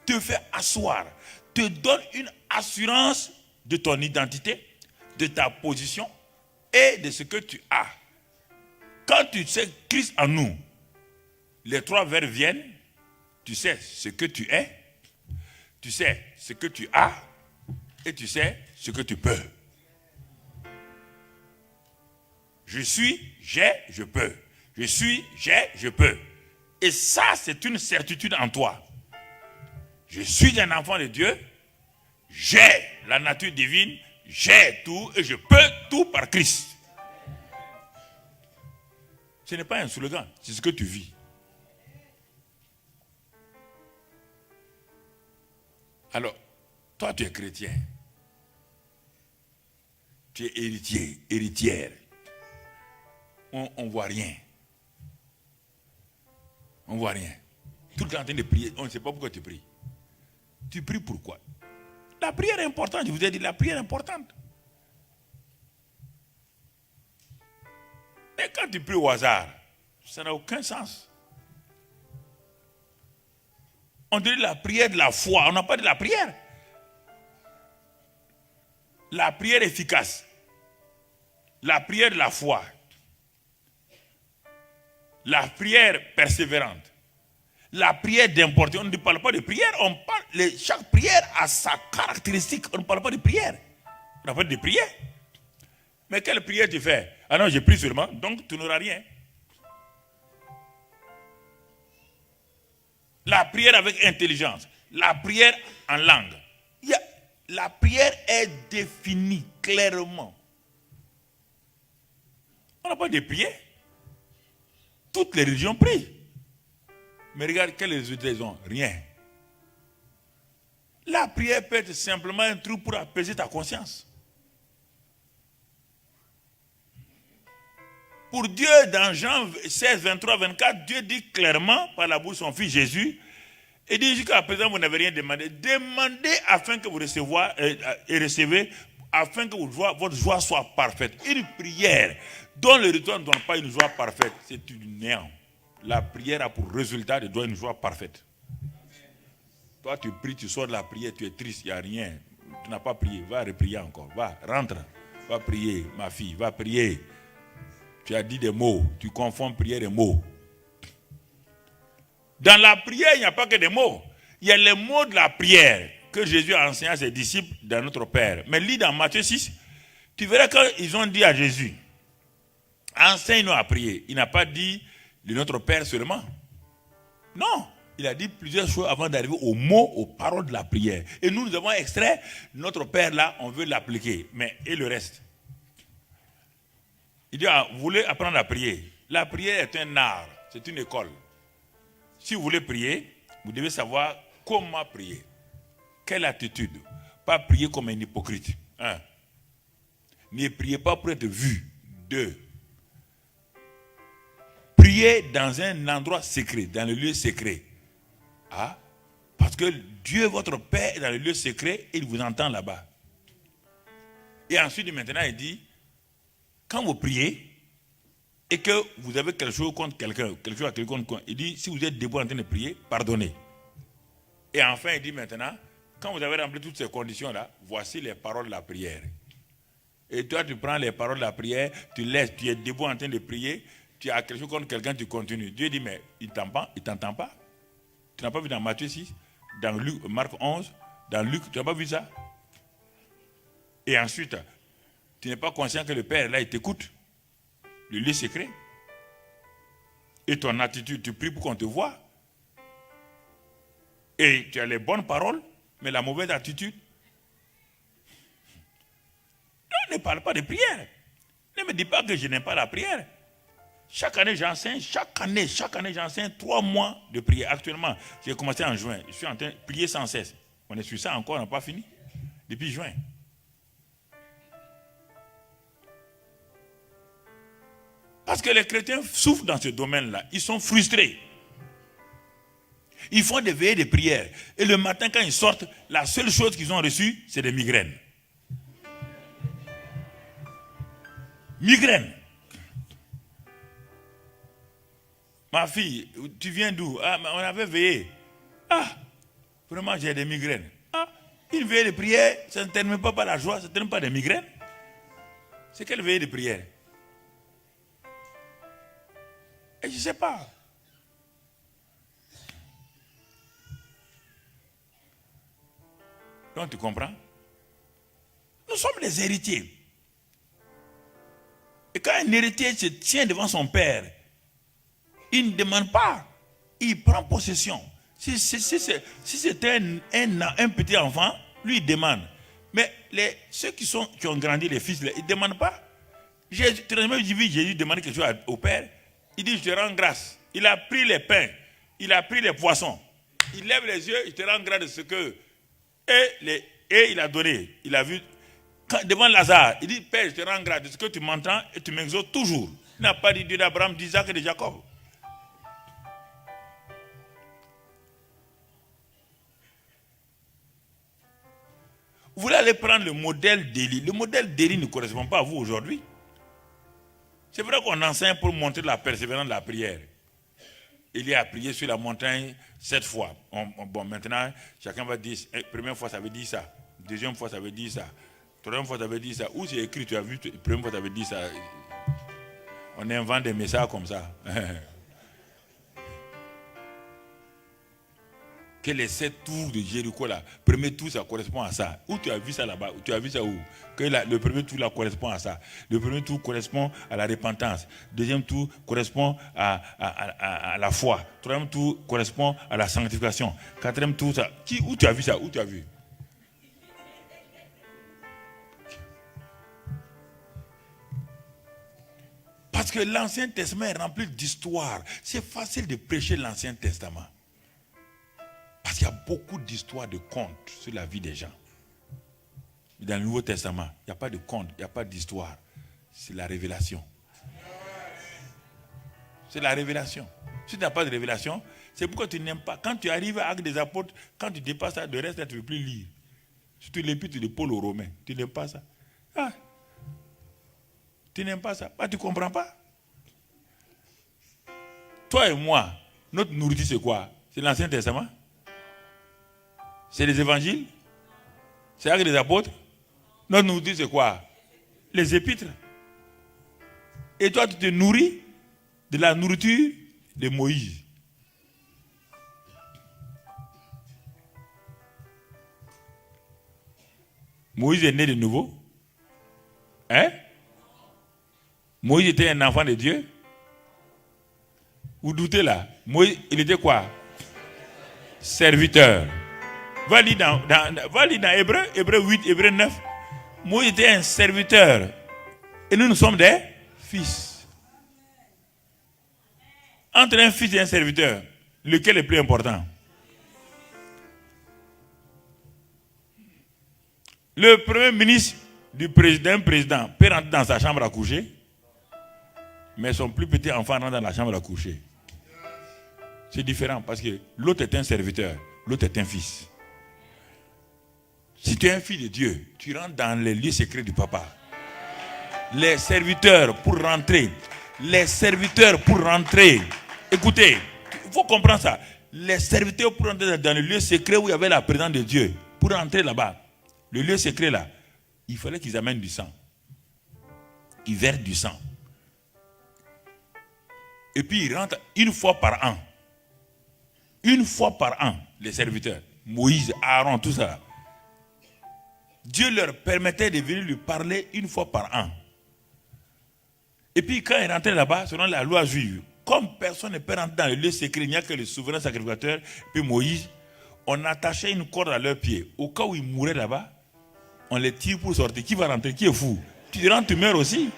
te fait asseoir, te donne une assurance de ton identité, de ta position et de ce que tu as. Quand tu sais Christ en nous, les 3 vers viennent, tu sais ce que tu es, tu sais ce que tu as et tu sais ce que tu peux. Je suis, j'ai, je peux. Je suis, j'ai, je peux. Et ça, c'est une certitude en toi. Je suis un enfant de Dieu. J'ai la nature divine. J'ai tout et je peux tout par Christ. Ce n'est pas un slogan, c'est ce que tu vis. Alors, toi tu es chrétien. Tu es héritier, héritière. On ne voit rien. On ne voit rien. Tout le temps en train de prier, on ne sait pas pourquoi tu pries. Tu pries pourquoi? La prière est importante, je vous ai dit, la prière est importante. Mais quand tu pries au hasard, ça n'a aucun sens. On dit la prière de la foi, on n'a pas de la prière. La prière efficace. La prière de la foi. La prière persévérante. La prière d'importance. On ne parle pas de prière, on parle, chaque prière a sa caractéristique. On ne parle pas de prière. On parle de prière. Mais quelle prière tu fais? Ah non, j'ai pris seulement, donc tu n'auras rien. La prière avec intelligence. La prière en langue. La prière est définie clairement. On n'a pas de prière. Toutes les religions prient. Mais regarde quels résultats ils ont. Rien. La prière peut être simplement un truc pour apaiser ta conscience. Pour Dieu, dans Jean 16, 23, 24, Dieu dit clairement par la bouche de son fils Jésus, et dit jusqu'à présent vous n'avez rien demandé. Demandez afin que vous recevez, afin que votre joie soit parfaite. Une prière dont le résultat ne donne pas une joie parfaite, c'est du néant. La prière a pour résultat de donner une joie parfaite. Toi tu pries, tu sors de la prière, tu es triste, il n'y a rien. Tu n'as pas prié, va reprier encore. Va, rentre, va prier, ma fille, va prier. Tu as dit des mots, tu confonds prière et mots. Dans la prière, il n'y a pas que des mots. Il y a les mots de la prière que Jésus a enseigné à ses disciples dans notre Père. Mais lis dans Matthieu 6, tu verras qu'ils ont dit à Jésus, enseigne-nous à prier. Il n'a pas dit de notre Père seulement. Non, il a dit plusieurs choses avant d'arriver aux mots, aux paroles de la prière. Et nous avons extrait notre Père là, on veut l'appliquer. Mais et le reste? Il dit, vous voulez apprendre à prier. La prière est un art, c'est une école. Si vous voulez prier, vous devez savoir comment prier. Quelle attitude? Pas prier comme un hypocrite. 1. Ne priez pas pour être vu. 2. Priez dans un endroit secret, dans le lieu secret. Ah, parce que Dieu, votre Père, est dans le lieu secret et il vous entend là-bas. Et ensuite, maintenant, il dit, quand vous priez et que vous avez quelque chose contre quelqu'un, quelque chose à quelqu'un, il dit, si vous êtes debout en train de prier, pardonnez. Et enfin, il dit maintenant, quand vous avez rempli toutes ces conditions-là, voici les paroles de la prière. Et toi, tu prends les paroles de la prière, tu laisses, tu es debout en train de prier, tu as quelque chose contre quelqu'un, tu continues. Dieu dit, mais il ne t'entend pas. Tu n'as pas vu dans Matthieu 6, dans Marc 11, dans Luc, tu n'as pas vu ça? Et ensuite, tu n'es pas conscient que le Père, là, il t'écoute. Le lieu secret. Et ton attitude, tu pries pour qu'on te voie. Et tu as les bonnes paroles, mais la mauvaise attitude. Non, ne parle pas de prière. Ne me dis pas que je n'aime pas la prière. Chaque année, j'enseigne. Chaque année, j'enseigne 3 mois de prière. Actuellement, j'ai commencé en juin. Je suis en train de prier sans cesse. On est sur ça encore, on n'a pas fini. Depuis juin. Parce que les chrétiens souffrent dans ce domaine-là. Ils sont frustrés. Ils font des veillées de prière. Et le matin, quand ils sortent, la seule chose qu'ils ont reçue, c'est des migraines. Migraines. Ma fille, tu viens d'où? Ah, on avait veillé. Ah, vraiment, j'ai des migraines. Ah, une veillée de prière, ça ne termine pas par la joie, ça ne termine pas des migraines. C'est quelle veillée de prière? Et je ne sais pas. Donc tu comprends? Nous sommes les héritiers. Et quand un héritier se tient devant son père, il ne demande pas, il prend possession. Si c'était un petit enfant, lui il demande. Mais ceux qui ont grandi, les fils, ils ne demandent pas. Jésus demande quelque chose au père. Il dit, je te rends grâce. Il a pris les pains, il a pris les poissons. Il lève les yeux, il te rend grâce de ce que... Et il a donné. Il a vu, devant Lazare, il dit, Père, je te rends grâce de ce que tu m'entends et tu m'exauces toujours. Il n'a pas dit Dieu d'Abraham, d'Isaac et de Jacob. Vous voulez aller prendre le modèle d'Élie. Le modèle d'Élie ne correspond pas à vous aujourd'hui. C'est vrai qu'on enseigne pour montrer la persévérance de la prière. Élie a prié sur la montagne 7 fois. Bon, maintenant, chacun va dire, première fois ça veut dire ça, deuxième fois ça veut dire ça, troisième fois ça veut dire ça. Où c'est écrit, tu as vu, première fois ça veut dire ça. On invente des messages comme ça. Que les 7 tours de Jéricho là, premier tour ça correspond à ça. Où tu as vu ça là-bas? Tu as vu ça où? Que le premier tour là correspond à ça. Le premier tour correspond à la repentance. Deuxième tour correspond à la foi. Troisième tour correspond à la sanctification. Quatrième tour, ça. Où tu as vu ça? Où tu as vu? Parce que l'Ancien Testament est rempli d'histoires. C'est facile de prêcher l'Ancien Testament. Parce qu'il y a beaucoup d'histoires, de contes sur la vie des gens. Dans le Nouveau Testament, il n'y a pas de contes, il n'y a pas d'histoire. C'est la révélation. C'est la révélation. Si tu n'as pas de révélation, c'est pourquoi tu n'aimes pas. Quand tu arrives à Actes des Apôtres, quand tu dépasses ça, le reste, là, tu ne veux plus lire. Surtout l'épître de Paul aux Romains. Tu n'aimes pas ça. Ah. Tu n'aimes pas ça. Ah, tu ne comprends pas. Toi et moi, notre nourriture, c'est quoi? C'est l'Ancien Testament? C'est les évangiles? C'est avec les apôtres? Notre nourriture, c'est quoi? Les épîtres. Et toi, tu te nourris de la nourriture de Moïse. Moïse est né de nouveau? Hein? Moïse était un enfant de Dieu? Vous doutez là? Moïse, il était quoi? Serviteur. Va lire dans Hébreu 8, Hébreu 9. Moïse était un serviteur. Et nous sommes des fils. Entre un fils et un serviteur, lequel est plus important? Le premier ministre d'un président peut rentrer dans sa chambre à coucher, mais son plus petit enfant rentre dans la chambre à coucher. C'est différent parce que l'autre est un serviteur, l'autre est un fils. Si tu es un fils de Dieu, tu rentres dans les lieux secrets du papa. Les serviteurs pour rentrer, écoutez, il faut comprendre ça. Les serviteurs pour rentrer dans le lieu secret où il y avait la présence de Dieu, pour rentrer là-bas, le lieu secret là, il fallait qu'ils amènent du sang. Ils versent du sang. Et puis ils rentrent une fois par an. Une fois par an, les serviteurs, Moïse, Aaron, tout ça. Dieu leur permettait de venir lui parler une fois par an. Et puis quand ils rentraient là-bas, selon la loi juive, comme personne ne peut rentrer dans le lieu secret, il n'y a que le souverain sacrificateur, puis Moïse, on attachait une corde à leurs pieds. Au cas où ils mouraient là-bas, on les tire pour sortir. Qui va rentrer? Qui est fou? Tu rentres, tu meurs aussi.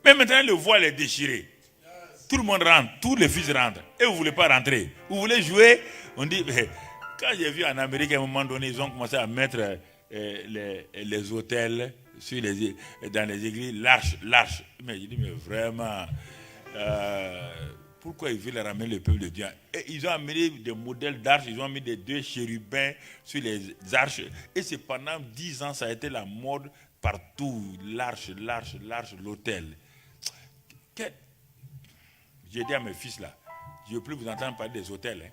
Mais maintenant, le voile est déchiré. Tout le monde rentre, tous les fils rentrent. Et vous ne voulez pas rentrer. Vous voulez jouer. On dit, quand j'ai vu en Amérique, à un moment donné, ils ont commencé à mettre les hôtels dans les églises, l'arche. Mais je dis, mais vraiment, pourquoi ils veulent ramener le peuple de Dieu? Et ils ont amené des modèles d'arches, ils ont mis des 2 chérubins sur les arches. Et c'est pendant 10 ans, ça a été la mode partout. L'arche, l'hôtel. J'ai dit à mes fils là, je ne veux plus vous entendre parler des hôtels. Hein.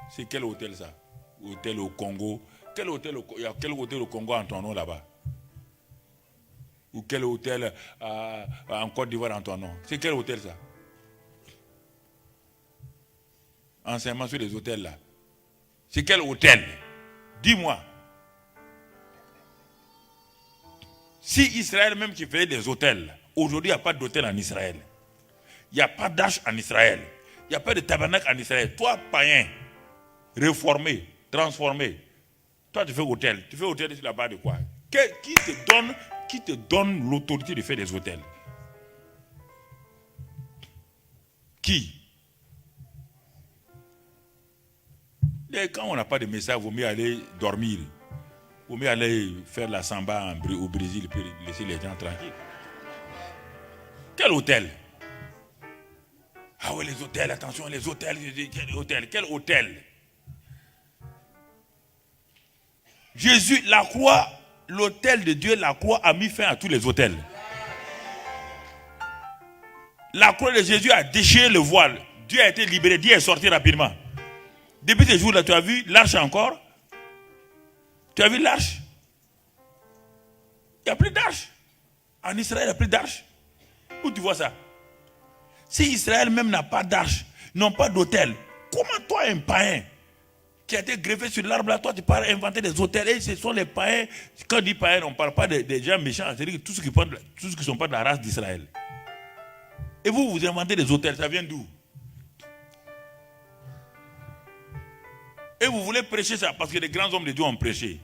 C'est quel hôtel ça? Hôtel au Congo. Il y a quel hôtel au Congo en ton nom là-bas? Ou quel hôtel en Côte d'Ivoire en ton nom? C'est quel hôtel ça? Enseignement sur les hôtels là. C'est quel hôtel? Dis-moi. Si Israël même qui faisait des hôtels, aujourd'hui il n'y a pas d'hôtel en Israël. Il n'y a pas d'arche en Israël. Il n'y a pas de tabernacle en Israël. Toi, païen, réformé, transformé, toi tu fais hôtel. Tu fais hôtel sur la base de quoi? Qui te donne l'autorité de faire des hôtels? Qui? Et quand on n'a pas de message, il vaut mieux aller dormir. Il vaut mieux aller faire la samba au Brésil et laisser les gens tranquilles. Quel hôtel? Ah oui, les hôtels, attention, les hôtels, quel hôtel? Jésus, la croix, l'hôtel de Dieu, la croix a mis fin à tous les hôtels. La croix de Jésus a déchiré le voile. Dieu a été libéré, Dieu est sorti rapidement. Depuis ce jour-là, tu as vu l'arche encore? Tu as vu l'arche? Il n'y a plus d'arche. En Israël, il n'y a plus d'arche. Où tu vois ça? Si Israël même n'a pas d'arche, n'ont pas d'hôtel, comment toi, un païen qui a été greffé sur l'arbre là, toi tu pars inventer des hôtels? Et ce sont les païens. Quand on dit païens, on ne parle pas des gens méchants, c'est-à-dire tous ceux qui ne sont pas de la race d'Israël. Et vous inventez des hôtels, ça vient d'où? Et vous voulez prêcher ça parce que les grands hommes de Dieu ont prêché.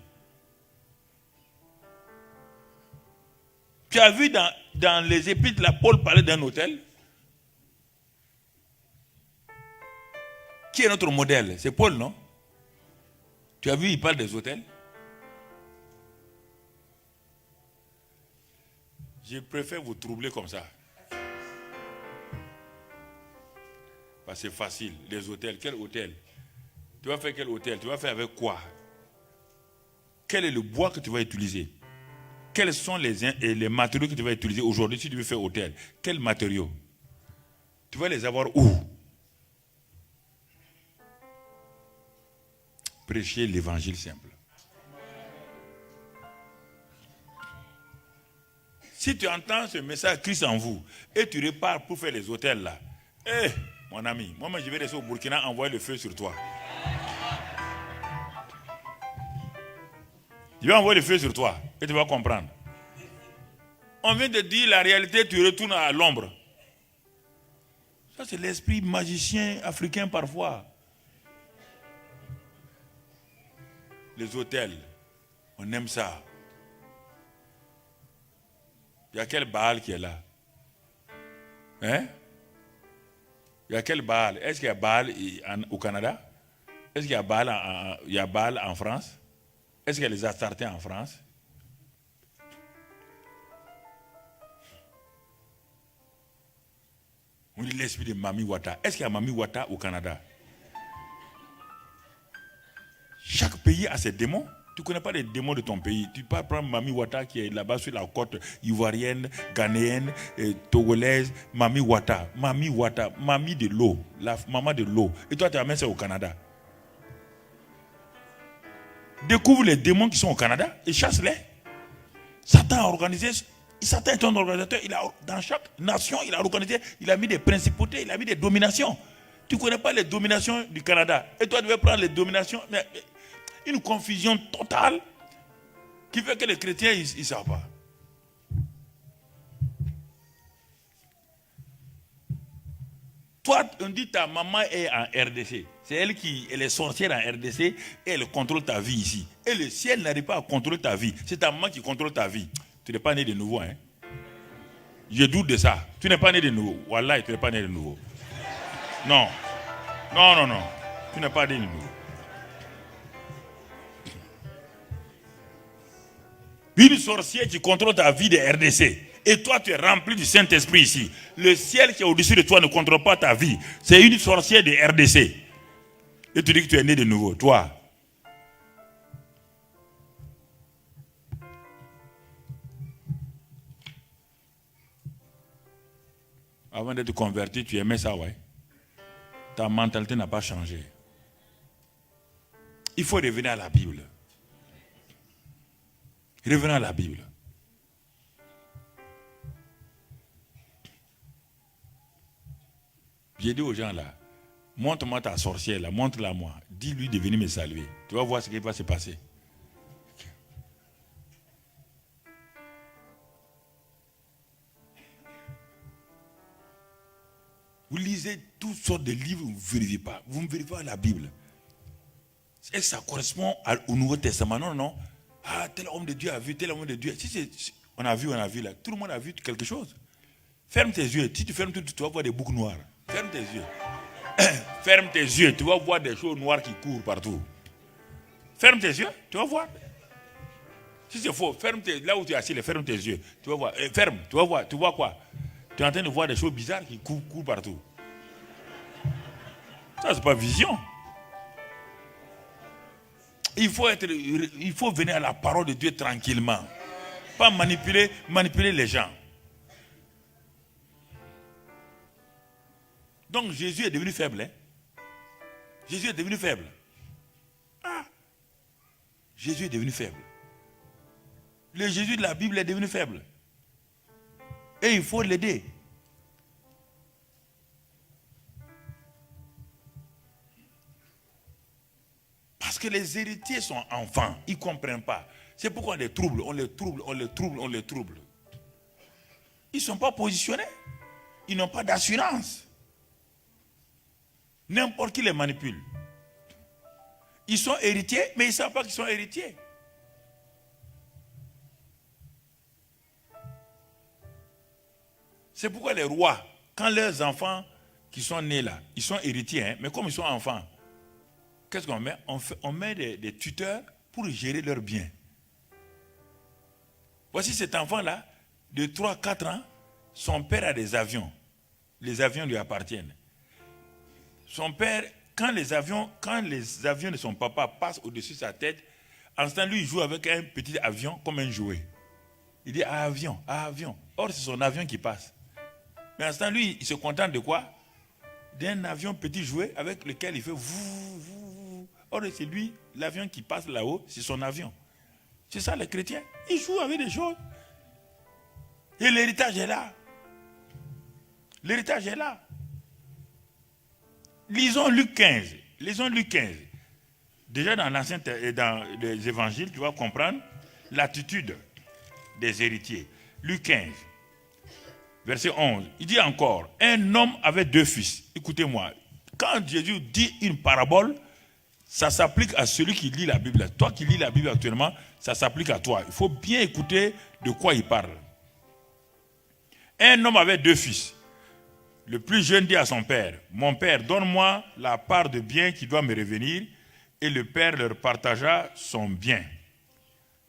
Tu as vu dans les épîtres, là, Paul parlait d'un hôtel. Qui est notre modèle? C'est Paul, non? Tu as vu, il parle des hôtels. Je préfère vous troubler comme ça. Parce que c'est facile. Les hôtels, quel hôtel? Tu vas faire quel hôtel? Tu vas faire avec quoi? Quel est le bois que tu vas utiliser? Quels sont les matériaux que tu vas utiliser aujourd'hui si tu veux faire hôtel? Quels matériaux? Tu vas les avoir où? Prêcher l'évangile simple. Si tu entends ce message Christ en vous et tu repars pour faire les hôtels là, mon ami, moi je vais rester au Burkina envoyer le feu sur toi. Je vais envoyer le feu sur toi et tu vas comprendre. On vient de dire la réalité, tu retournes à l'ombre. Ça c'est l'esprit magicien africain parfois. Les hôtels, on aime ça. Il y a quel Baal qui est là? Hein? Il y a quel Baal? Est-ce qu'il y a Baal au Canada? Est-ce qu'il y a Baal en France? Est-ce qu'il y a les Astartés en France? On dit l'esprit de Mami Wata. Est-ce qu'il y a Mami Wata au Canada? Chaque pays a ses démons. Tu ne connais pas les démons de ton pays. Tu peux prendre Mami Wata qui est là-bas sur la côte ivoirienne, ghanéenne, togolaise. Mami Wata, Mami de l'eau, la maman de l'eau. Et toi, tu amènes ça au Canada. Découvre les démons qui sont au Canada et chasse-les. Satan a organisé, Satan est un organisateur. Dans chaque nation, il a organisé, il a mis des principautés, il a mis des dominations. Tu ne connais pas les dominations du Canada. Et toi, tu veux prendre les dominations. Mais une confusion totale qui fait que les chrétiens, ils ne savent pas. Toi, on dit ta maman est en RDC. C'est elle est sorcière en RDC et elle contrôle ta vie ici. Et le ciel n'arrive pas à contrôler ta vie. C'est ta maman qui contrôle ta vie. Tu n'es pas né de nouveau. Hein? Je doute de ça. Tu n'es pas né de nouveau. Wallah, tu n'es pas né de nouveau. Non. Non. Tu n'es pas né de nouveau. Une sorcière qui contrôle ta vie de RDC. Et toi, tu es rempli du Saint-Esprit ici. Le ciel qui est au-dessus de toi ne contrôle pas ta vie. C'est une sorcière de RDC. Et tu dis que tu es né de nouveau. Toi. Avant d'être converti, tu aimais ça, ouais. Ta mentalité n'a pas changé. Il faut revenir à la Bible. Revenons à la Bible. J'ai dit aux gens là, montre-moi ta sorcière là, montre-la moi. Dis-lui de venir me saluer. Tu vas voir ce qui va se passer. Vous lisez toutes sortes de livres, vous ne vérifiez pas. Vous ne vérifiez pas la Bible. Est-ce que ça correspond au Nouveau Testament? Non, non. Ah, tel homme de Dieu a vu, tel homme de Dieu. Si on a vu là. Tout le monde a vu quelque chose. Ferme tes yeux. Si tu fermes tout, tu vas voir des boucles noires. Ferme tes yeux. Ferme tes yeux. Tu vas voir des choses noires qui courent partout. Ferme tes yeux. Tu vas voir. Si c'est faux, là où tu es assis, ferme tes yeux. Tu vas voir. Ferme. Tu vas voir. Tu vois quoi? Tu es en train de voir des choses bizarres qui courent partout. Ça, c'est pas vision. Il faut venir à la parole de Dieu tranquillement. Pas manipuler les gens. Donc Jésus est devenu faible. Hein? Jésus est devenu faible. Ah. Jésus est devenu faible. Le Jésus de la Bible est devenu faible. Et il faut l'aider. Parce que les héritiers sont enfants, ils ne comprennent pas. C'est pourquoi on les trouble. Ils ne sont pas positionnés. Ils n'ont pas d'assurance. N'importe qui les manipule. Ils sont héritiers, mais ils ne savent pas qu'ils sont héritiers. C'est pourquoi les rois, quand leurs enfants qui sont nés là, ils sont héritiers, hein, mais comme ils sont enfants, qu'est-ce qu'on met? On met des tuteurs pour gérer leurs biens. Voici cet enfant-là, de 3-4 ans, son père a des avions. Les avions lui appartiennent. Son père, quand les avions de son papa passent au-dessus de sa tête, en ce temps, lui, il joue avec un petit avion comme un jouet. Il dit avion. Or, c'est son avion qui passe. Mais en ce temps, lui, il se contente de quoi? D'un avion petit jouet avec lequel il fait vou. Or, c'est lui, l'avion qui passe là-haut, c'est son avion. C'est ça, les chrétiens. Ils jouent avec des choses. Et l'héritage est là. L'héritage est là. Lisons Luc 15. Déjà dans les évangiles, tu vas comprendre l'attitude des héritiers. Luc 15, verset 11. Il dit encore, un homme avait 2 fils. Écoutez-moi, quand Jésus dit une parabole, ça s'applique à celui qui lit la Bible. Toi qui lis la Bible actuellement, ça s'applique à toi. Il faut bien écouter de quoi il parle. Un homme avait 2 fils. Le plus jeune dit à son père, « Mon père, donne-moi la part de bien qui doit me revenir. » Et le père leur partagea son bien.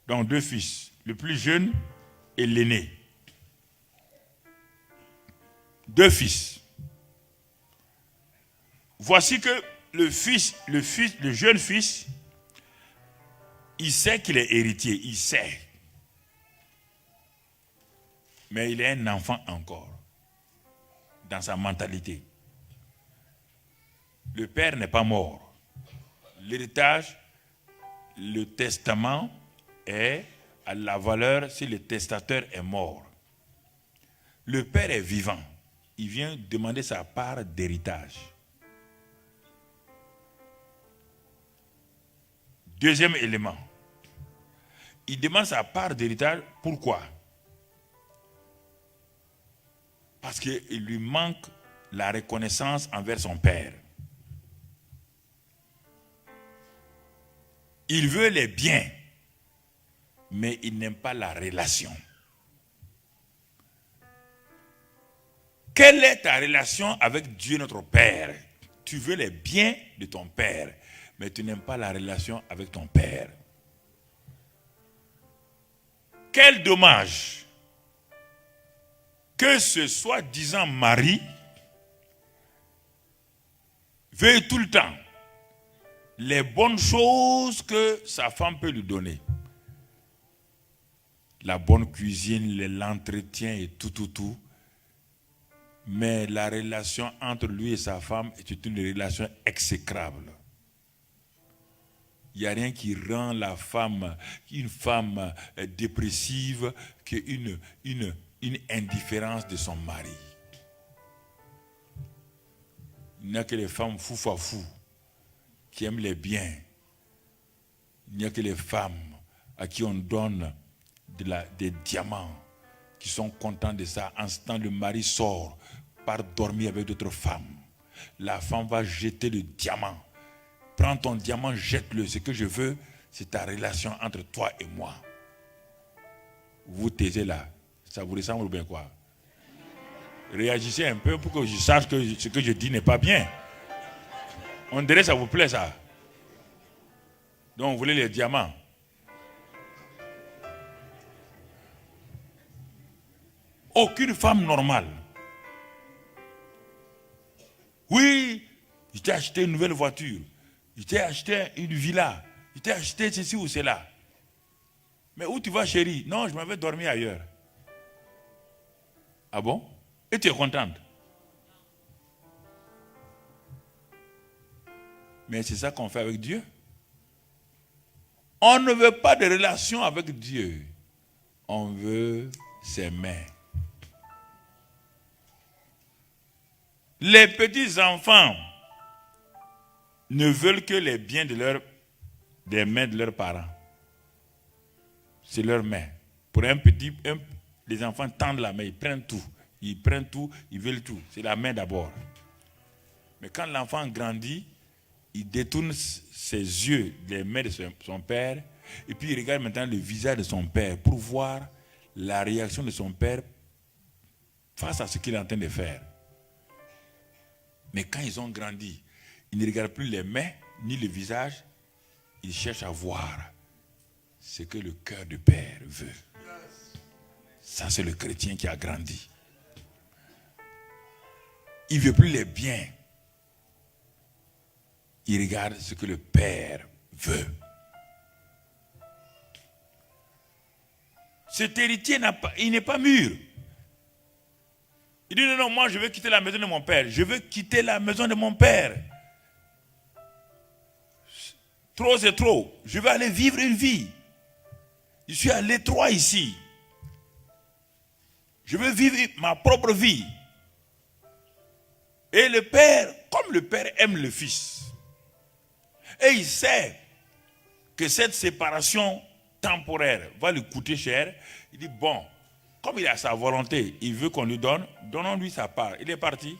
Donc 2 fils, le plus jeune et l'aîné. 2 fils. Voici que le jeune fils, il sait qu'il est héritier, il sait. Mais il est un enfant encore, dans sa mentalité. Le père n'est pas mort. L'héritage, le testament est à la valeur si le testateur est mort. Le père est vivant. Il vient demander sa part d'héritage. Deuxième élément. Il demande sa part d'héritage. Pourquoi? Parce qu'il lui manque la reconnaissance envers son père. Il veut les biens, mais il n'aime pas la relation. Quelle est ta relation avec Dieu notre Père? Tu veux les biens de ton Père, mais tu n'aimes pas la relation avec ton Père. Quel dommage que ce soi-disant mari veuille tout le temps les bonnes choses que sa femme peut lui donner. La bonne cuisine, l'entretien et tout. Mais la relation entre lui et sa femme est une relation exécrable. Il n'y a rien qui rend une femme dépressive qu'une indifférence de son mari. Il n'y a que les femmes fou qui aiment les biens. Il n'y a que les femmes à qui on donne des diamants qui sont contents de ça. En ce temps, le mari sort part dormir avec d'autres femmes. La femme va jeter le diamant. Prends ton diamant, jette-le. Ce que je veux, c'est ta relation entre toi et moi. Vous taisez là. Ça vous ressemble ou bien quoi? Réagissez un peu pour que je sache que ce que je dis n'est pas bien. On dirait que ça vous plaît ça. Donc vous voulez les diamants. Aucune femme normale. Oui, je t'ai acheté une nouvelle voiture. Je t'ai acheté une villa. Je t'ai acheté ceci ou cela. Mais où tu vas, chérie? Non, je m'avais dormi ailleurs. Ah bon? Et tu es contente? Mais c'est ça qu'on fait avec Dieu. On ne veut pas de relation avec Dieu. On veut ses mains. Les petits enfants ne veulent que les biens des mains de leurs parents. C'est leurs mains. Pour les enfants tendent la main, ils prennent tout. Ils veulent tout. C'est la main d'abord. Mais quand l'enfant grandit, il détourne ses yeux des mains de son père et puis il regarde maintenant le visage de son père pour voir la réaction de son père face à ce qu'il est en train de faire. Mais quand ils ont grandi, ils ne regardent plus les mains ni le visage, ils cherchent à voir ce que le cœur du père veut. Ça, c'est le chrétien qui a grandi. Il ne veut plus les biens. Il regarde ce que le père veut. Cet héritier il n'est pas mûr. Il dit non, moi je veux quitter la maison de mon père. Je veux quitter la maison de mon père. Trop c'est trop. Je veux aller vivre une vie. Je suis à l'étroit ici. Je veux vivre ma propre vie. Et le père, comme le père aime le fils, et il sait que cette séparation temporaire va lui coûter cher, il dit bon, comme il a sa volonté, il veut qu'on lui donne, donnons-lui sa part. Il est parti.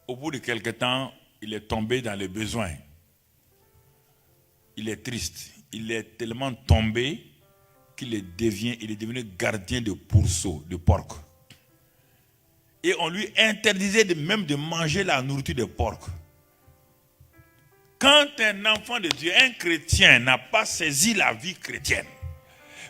Au bout de quelque temps, il est tombé dans les besoins. Il est triste. Il est tellement tombé qu'il est devenu gardien de pourceaux, de porcs. Et on lui interdisait même de manger la nourriture des porcs. Quand un enfant de Dieu, un chrétien, n'a pas saisi la vie chrétienne,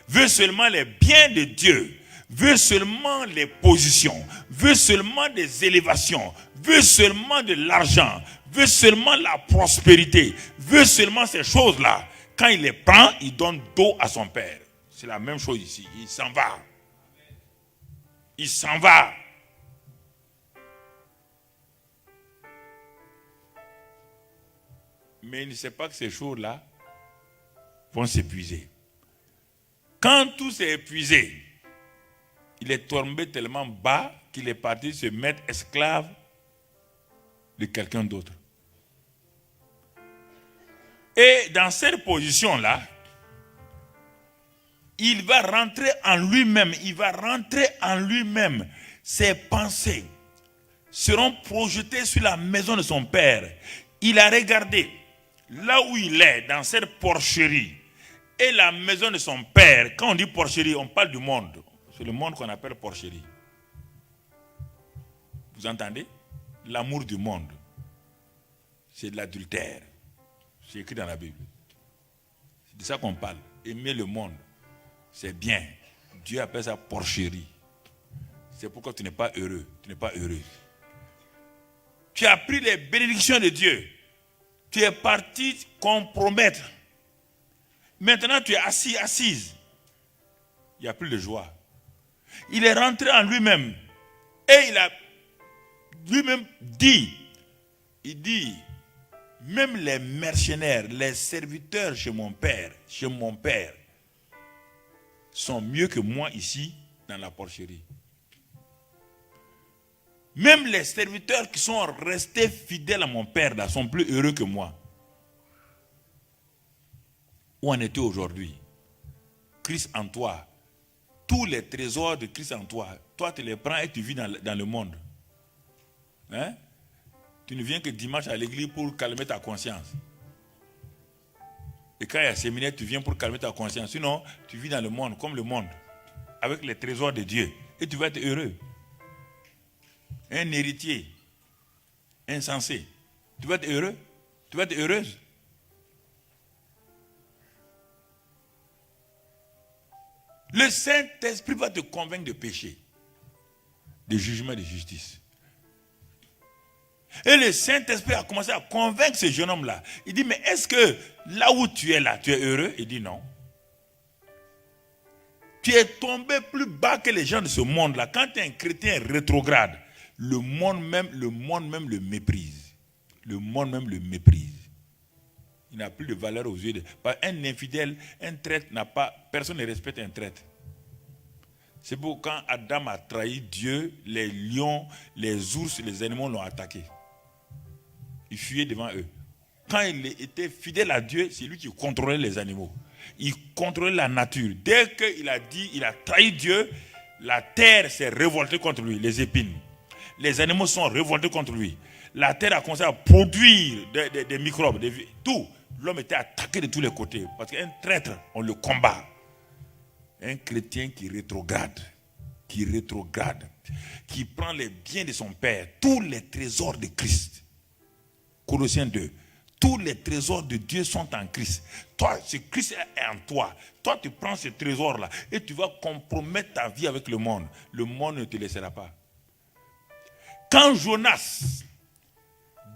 veut seulement les biens de Dieu, veut seulement les positions, veut seulement des élévations, veut seulement de l'argent, veut seulement la prospérité, veut seulement ces choses-là, quand il les prend, il donne dos à son père. C'est la même chose ici. Il s'en va. Il s'en va. Mais il ne sait pas que ces choses-là vont s'épuiser. Quand tout s'est épuisé, il est tombé tellement bas qu'il est parti se mettre esclave de quelqu'un d'autre. Et dans cette position-là, il va rentrer en lui-même. Il va rentrer en lui-même. Ses pensées seront projetées sur la maison de son père. Il a regardé là où il est, dans cette porcherie, et la maison de son père. Quand on dit porcherie, on parle du monde. C'est le monde qu'on appelle porcherie. Vous entendez? L'amour du monde, c'est de l'adultère. C'est écrit dans la Bible. C'est de ça qu'on parle. Aimer le monde, c'est bien. Dieu appelle ça porcherie. C'est pourquoi tu n'es pas heureux. Tu n'es pas heureuse. Tu as pris les bénédictions de Dieu. Tu es parti compromettre. Maintenant, tu es assise. Il n'y a plus de joie. Il est rentré en lui-même. Et il a lui-même dit, il dit, même les mercenaires, les serviteurs chez mon père, sont mieux que moi ici dans la porcherie. Même les serviteurs qui sont restés fidèles à mon père là sont plus heureux que moi. Où en es-tu aujourd'hui? Christ en toi tous les trésors de Christ en toi, toi tu les prends et tu vis dans le monde. Hein? Tu ne viens que dimanche à l'église pour calmer ta conscience. Et quand il y a séminaire, tu viens pour calmer ta conscience. Sinon, tu vis dans le monde, comme le monde, avec les trésors de Dieu. Et tu vas être heureux. Un héritier insensé. Tu vas être heureux. Tu vas être heureuse. Le Saint-Esprit va te convaincre de péché, de jugement et de justice. Et le Saint-Esprit a commencé à convaincre ce jeune homme-là. Il dit, mais est-ce que là où tu es là, tu es heureux? Il dit non. Tu es tombé plus bas que les gens de ce monde-là. Quand tu es un chrétien rétrograde, le monde même le méprise. Le monde même le méprise. Il n'a plus de valeur aux yeux de... Un infidèle, un traître n'a pas... Personne ne respecte un traître. C'est pourquoi quand Adam a trahi Dieu, les lions, les ours, les animaux l'ont attaqué. Il fuyait devant eux. Quand il était fidèle à Dieu, c'est lui qui contrôlait les animaux. Il contrôlait la nature. Dès qu'il a dit, il a trahi Dieu, la terre s'est révoltée contre lui, les épines. Les animaux sont révoltés contre lui. La terre a commencé à produire des microbes, tout. L'homme était attaqué de tous les côtés. Parce qu'un traître, on le combat. Un chrétien qui rétrograde, qui prend les biens de son Père, tous les trésors de Christ. Colossiens 2. Tous les trésors de Dieu sont en Christ. Toi, ce Christ est en toi. Toi, tu prends ce trésor-là et tu vas compromettre ta vie avec le monde. Le monde ne te laissera pas. Quand Jonas,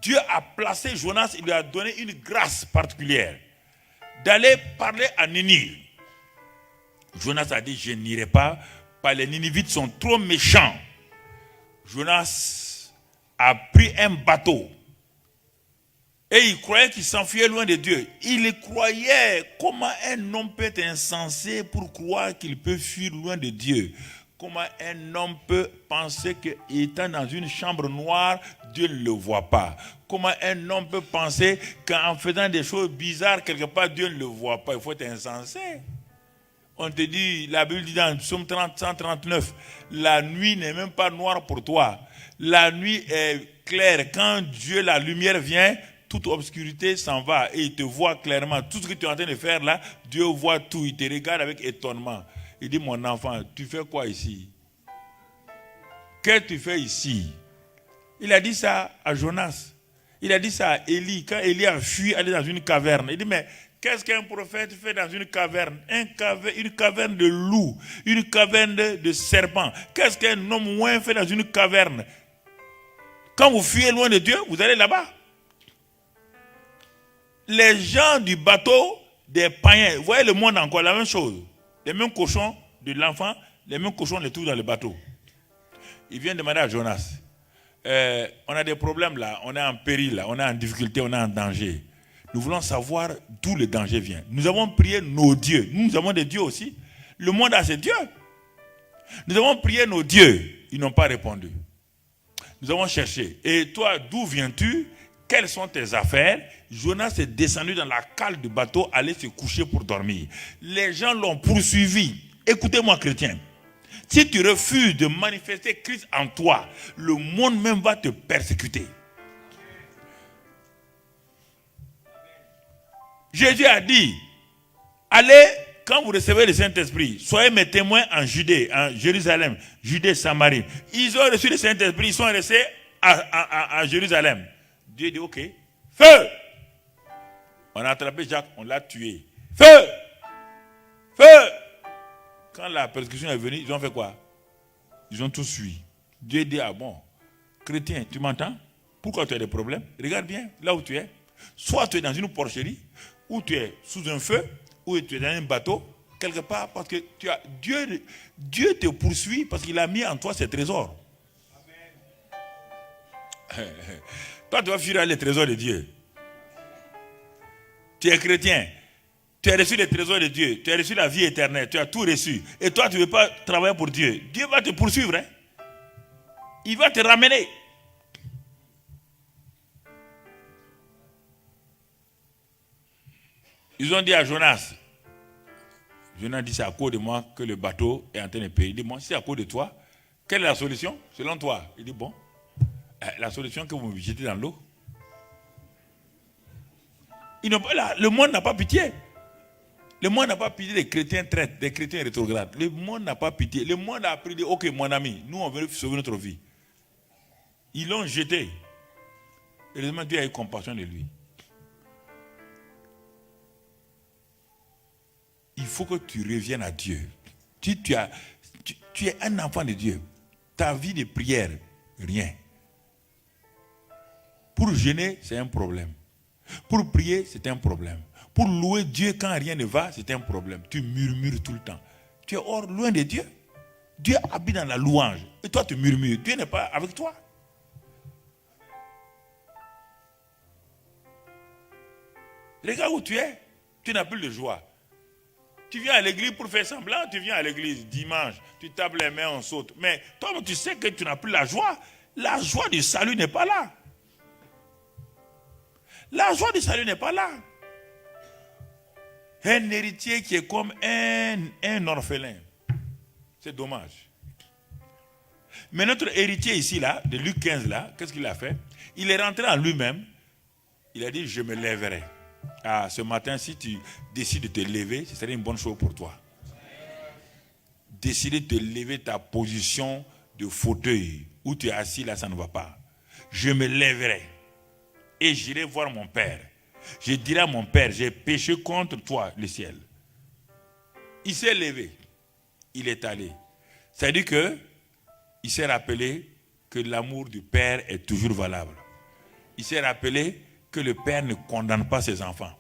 Dieu a placé Jonas, il lui a donné une grâce particulière d'aller parler à Ninive. Jonas a dit, je n'irai pas, car les Ninivites sont trop méchants. Jonas a pris un bateau et il croyait qu'il s'enfuyait loin de Dieu. Il croyait, comment un homme peut être insensé pour croire qu'il peut fuir loin de Dieu? Comment un homme peut penser qu'étant dans une chambre noire, Dieu ne le voit pas? Comment un homme peut penser qu'en faisant des choses bizarres, quelque part, Dieu ne le voit pas? Il faut être insensé. On te dit, la Bible dit dans Psaume 139, la nuit n'est même pas noire pour toi. La nuit est claire. Quand Dieu, la lumière vient, toute obscurité s'en va et il te voit clairement. Tout ce que tu es en train de faire là, Dieu voit tout. Il te regarde avec étonnement. Il dit, mon enfant, tu fais quoi ici? Qu'est-ce que tu fais ici? Il a dit ça à Jonas. Il a dit ça à Élie. Quand Élie a fui, aller dans une caverne. Il dit, mais qu'est-ce qu'un prophète fait dans une caverne? Une caverne de loup, une caverne de serpent. Qu'est-ce qu'un homme moins fait dans une caverne? Quand vous fuyez loin de Dieu, vous allez là-bas. Les gens du bateau, des païens, vous voyez le monde encore, la même chose. Les mêmes cochons de l'enfant, les mêmes cochons les trouvent dans le bateau. Il vient demander à Jonas, on a des problèmes là, on est en péril là, on est en difficulté, on est en danger. Nous voulons savoir d'où le danger vient. Nous avons prié nos dieux. Nous avons des dieux aussi. Le monde a ses dieux. Nous avons prié nos dieux. Ils n'ont pas répondu. Nous avons cherché. Et toi, d'où viens-tu? Quelles sont tes affaires? Jonas est descendu dans la cale du bateau, allait se coucher pour dormir. Les gens l'ont poursuivi. Écoutez-moi, chrétien. Si tu refuses de manifester Christ en toi, le monde même va te persécuter. Jésus a dit, allez, quand vous recevez le Saint-Esprit, soyez mes témoins en Judée, en Jérusalem, Judée, Samarie. Ils ont reçu le Saint-Esprit, ils sont restés à Jérusalem. Dieu dit, ok, feu! On a attrapé Jacques, on l'a tué. Feu! Feu! Quand la persécution est venue, ils ont fait quoi? Ils ont tous fui. Dieu dit, ah bon, chrétien, tu m'entends? Pourquoi tu as des problèmes? Regarde bien là où tu es. Soit tu es dans une porcherie, ou tu es sous un feu, ou tu es dans un bateau, quelque part, parce que Dieu te poursuit parce qu'il a mis en toi ses trésors. Amen. Toi, tu vas fuir les trésors de Dieu. Tu es chrétien. Tu as reçu les trésors de Dieu. Tu as reçu la vie éternelle. Tu as tout reçu. Et toi, tu ne veux pas travailler pour Dieu. Dieu va te poursuivre. Hein? Il va te ramener. Ils ont dit à Jonas, Jonas dit, c'est à cause de moi que le bateau est en train de payer. Il dit, bon, si c'est à cause de toi, quelle est la solution selon toi? Il dit, bon, la solution que vous me jetez dans l'eau. Le monde n'a pas pitié. Le monde n'a pas pitié des chrétiens traites, des chrétiens rétrogrades. Le monde n'a pas pitié. Le monde a appris, ok, mon ami, nous on veut sauver notre vie. Ils l'ont jeté. Heureusement, Dieu a eu compassion de lui. Il faut que tu reviennes à Dieu. Tu es un enfant de Dieu. Ta vie de prière, rien. Pour jeûner, c'est un problème. Pour prier, c'est un problème. Pour louer Dieu quand rien ne va, c'est un problème. Tu murmures tout le temps. Tu es hors, loin de Dieu. Dieu habite dans la louange. Et toi, tu murmures. Dieu n'est pas avec toi. Regarde où tu es. Tu n'as plus de joie. Tu viens à l'église pour faire semblant. Tu viens à l'église dimanche. Tu tapes les mains, on saute. Mais toi, tu sais que tu n'as plus la joie. La joie du salut n'est pas là. La joie du salut n'est pas là. Un héritier qui est comme un orphelin. C'est dommage. Mais notre héritier ici, là, de Luc 15, là, qu'est-ce qu'il a fait? Il est rentré en lui-même. Il a dit, je me lèverai. Ah, ce matin, si tu décides de te lever, ce serait une bonne chose pour toi. Décider de te lever ta position de fauteuil, où tu es assis, là, ça ne va pas. Je me lèverai et j'irai voir mon Père. Je dirai à mon Père, j'ai péché contre toi, le ciel. Il s'est levé. Il est allé. C'est-à-dire que il s'est rappelé que l'amour du Père est toujours valable. Il s'est rappelé que le Père ne condamne pas ses enfants.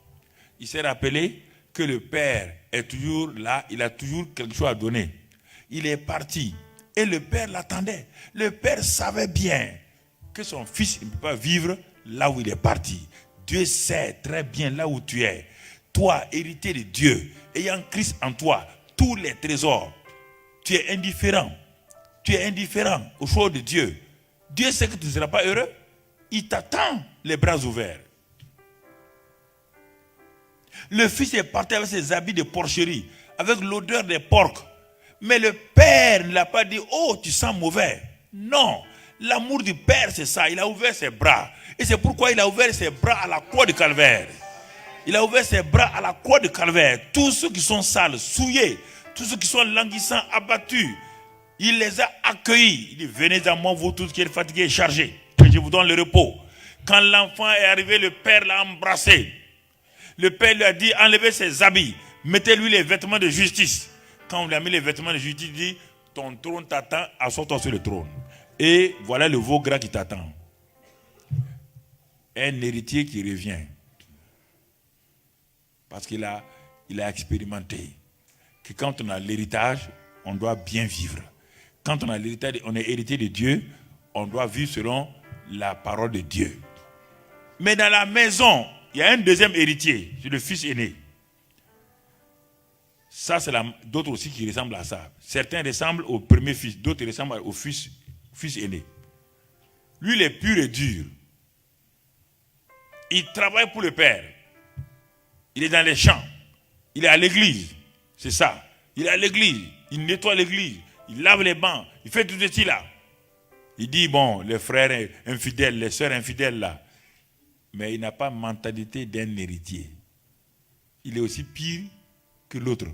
Il s'est rappelé que le Père est toujours là, il a toujours quelque chose à donner. Il est parti et le Père l'attendait. Le Père savait bien que son fils ne peut pas vivre là où il est parti. Dieu sait très bien là où tu es. Toi, héritier de Dieu, ayant Christ en toi, tous les trésors, tu es indifférent. Tu es indifférent aux choses de Dieu. Dieu sait que tu ne seras pas heureux. Il t'attend les bras ouverts. Le fils est parti avec ses habits de porcherie, avec l'odeur des porcs. Mais le Père ne l'a pas dit, oh, tu sens mauvais. Non, l'amour du Père, c'est ça. Il a ouvert ses bras. Et c'est pourquoi il a ouvert ses bras à la croix du calvaire. Il a ouvert ses bras à la croix du calvaire. Tous ceux qui sont sales, souillés, tous ceux qui sont languissants, abattus, il les a accueillis. Il dit, venez à moi, vous tous qui êtes fatigués et chargés, que je vous donne le repos. Quand l'enfant est arrivé, le Père l'a embrassé. Le Père lui a dit, enlevez ses habits, mettez-lui les vêtements de justice. Quand on lui a mis les vêtements de justice, il dit, ton trône t'attend, assois-toi sur le trône. Et voilà le veau gras qui t'attend. Un héritier qui revient. Parce qu'il a expérimenté que quand on a l'héritage, on doit bien vivre. Quand on a l'héritage, on est héritier de Dieu, on doit vivre selon la parole de Dieu. Mais dans la maison, il y a un deuxième héritier, c'est le fils aîné. Ça, c'est d'autres aussi qui ressemblent à ça. Certains ressemblent au premier fils, d'autres ressemblent au fils aîné. Lui, il est pur et dur. Il travaille pour le Père. Il est dans les champs. Il est à l'église. C'est ça. Il est à l'église. Il nettoie l'église. Il lave les bancs. Il fait tout ceci là. Il dit, bon, les frères infidèles, les sœurs infidèles là. Mais il n'a pas la mentalité d'un héritier. Il est aussi pire que l'autre.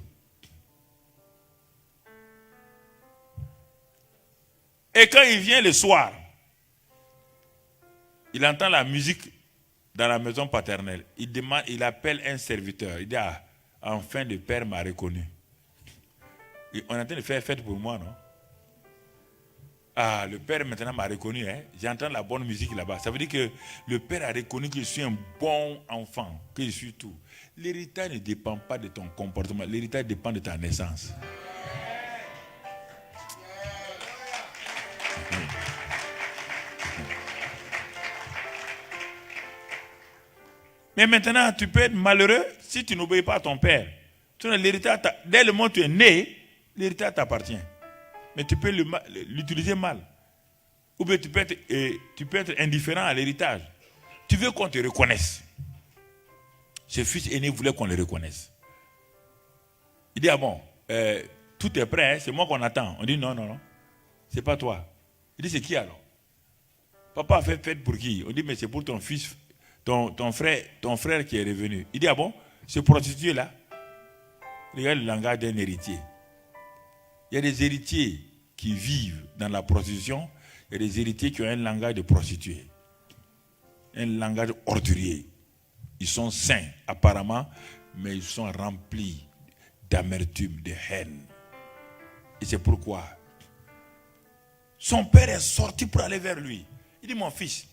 Et quand il vient le soir, il entend la musique dans la maison paternelle. Il appelle un serviteur. Il dit, ah, enfin le Père m'a reconnu. Et on est en train de faire fête pour moi, non? Ah, le Père maintenant m'a reconnu. Hein? J'entends la bonne musique là-bas. Ça veut dire que le Père a reconnu que je suis un bon enfant, que je suis tout. L'héritage ne dépend pas de ton comportement. L'héritage dépend de ta naissance. Mais maintenant, tu peux être malheureux si tu n'obéis pas à ton Père. L'héritage, dès le moment où tu es né, l'héritage t'appartient. Mais tu peux l'utiliser mal. Ou bien tu peux être indifférent à l'héritage. Tu veux qu'on te reconnaisse. Ce fils aîné voulait qu'on le reconnaisse. Il dit, ah bon, tout est prêt, hein, c'est moi qu'on attend. On dit, non, non, non, c'est pas toi. Il dit, c'est qui alors? Papa a fait fête pour qui? On dit, mais c'est pour ton fils, ton frère qui est revenu. Il dit, ah bon, ce prostitué-là, regarde le langage d'un héritier. Il y a des héritiers qui vivent dans la prostitution, il y a des héritiers qui ont un langage de prostituée, un langage ordurier. Ils sont saints, apparemment, mais ils sont remplis d'amertume, de haine. Et c'est pourquoi son père est sorti pour aller vers lui. Il dit, mon fils,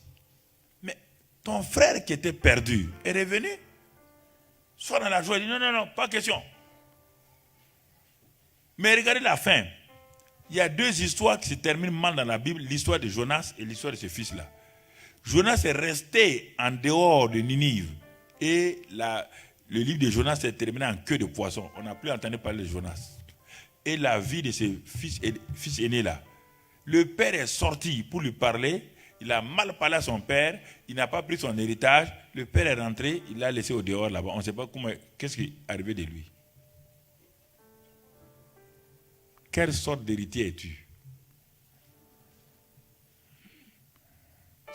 mais ton frère qui était perdu est revenu? Sois dans la joie. Il dit, non, non, non, pas question. Mais regardez la fin. Il y a deux histoires qui se terminent mal dans la Bible, l'histoire de Jonas et l'histoire de ce fils-là. Jonas est resté en dehors de Ninive. Et le livre de Jonas s'est terminé en queue de poisson. On n'a plus entendu parler de Jonas. Et la vie de ce fils aîné-là. Le père est sorti pour lui parler. Il a mal parlé à son père. Il n'a pas pris son héritage. Le père est rentré. Il l'a laissé au dehors là-bas. On ne sait pas qu'est-ce qui est arrivé de lui. Quelle sorte d'héritier es-tu?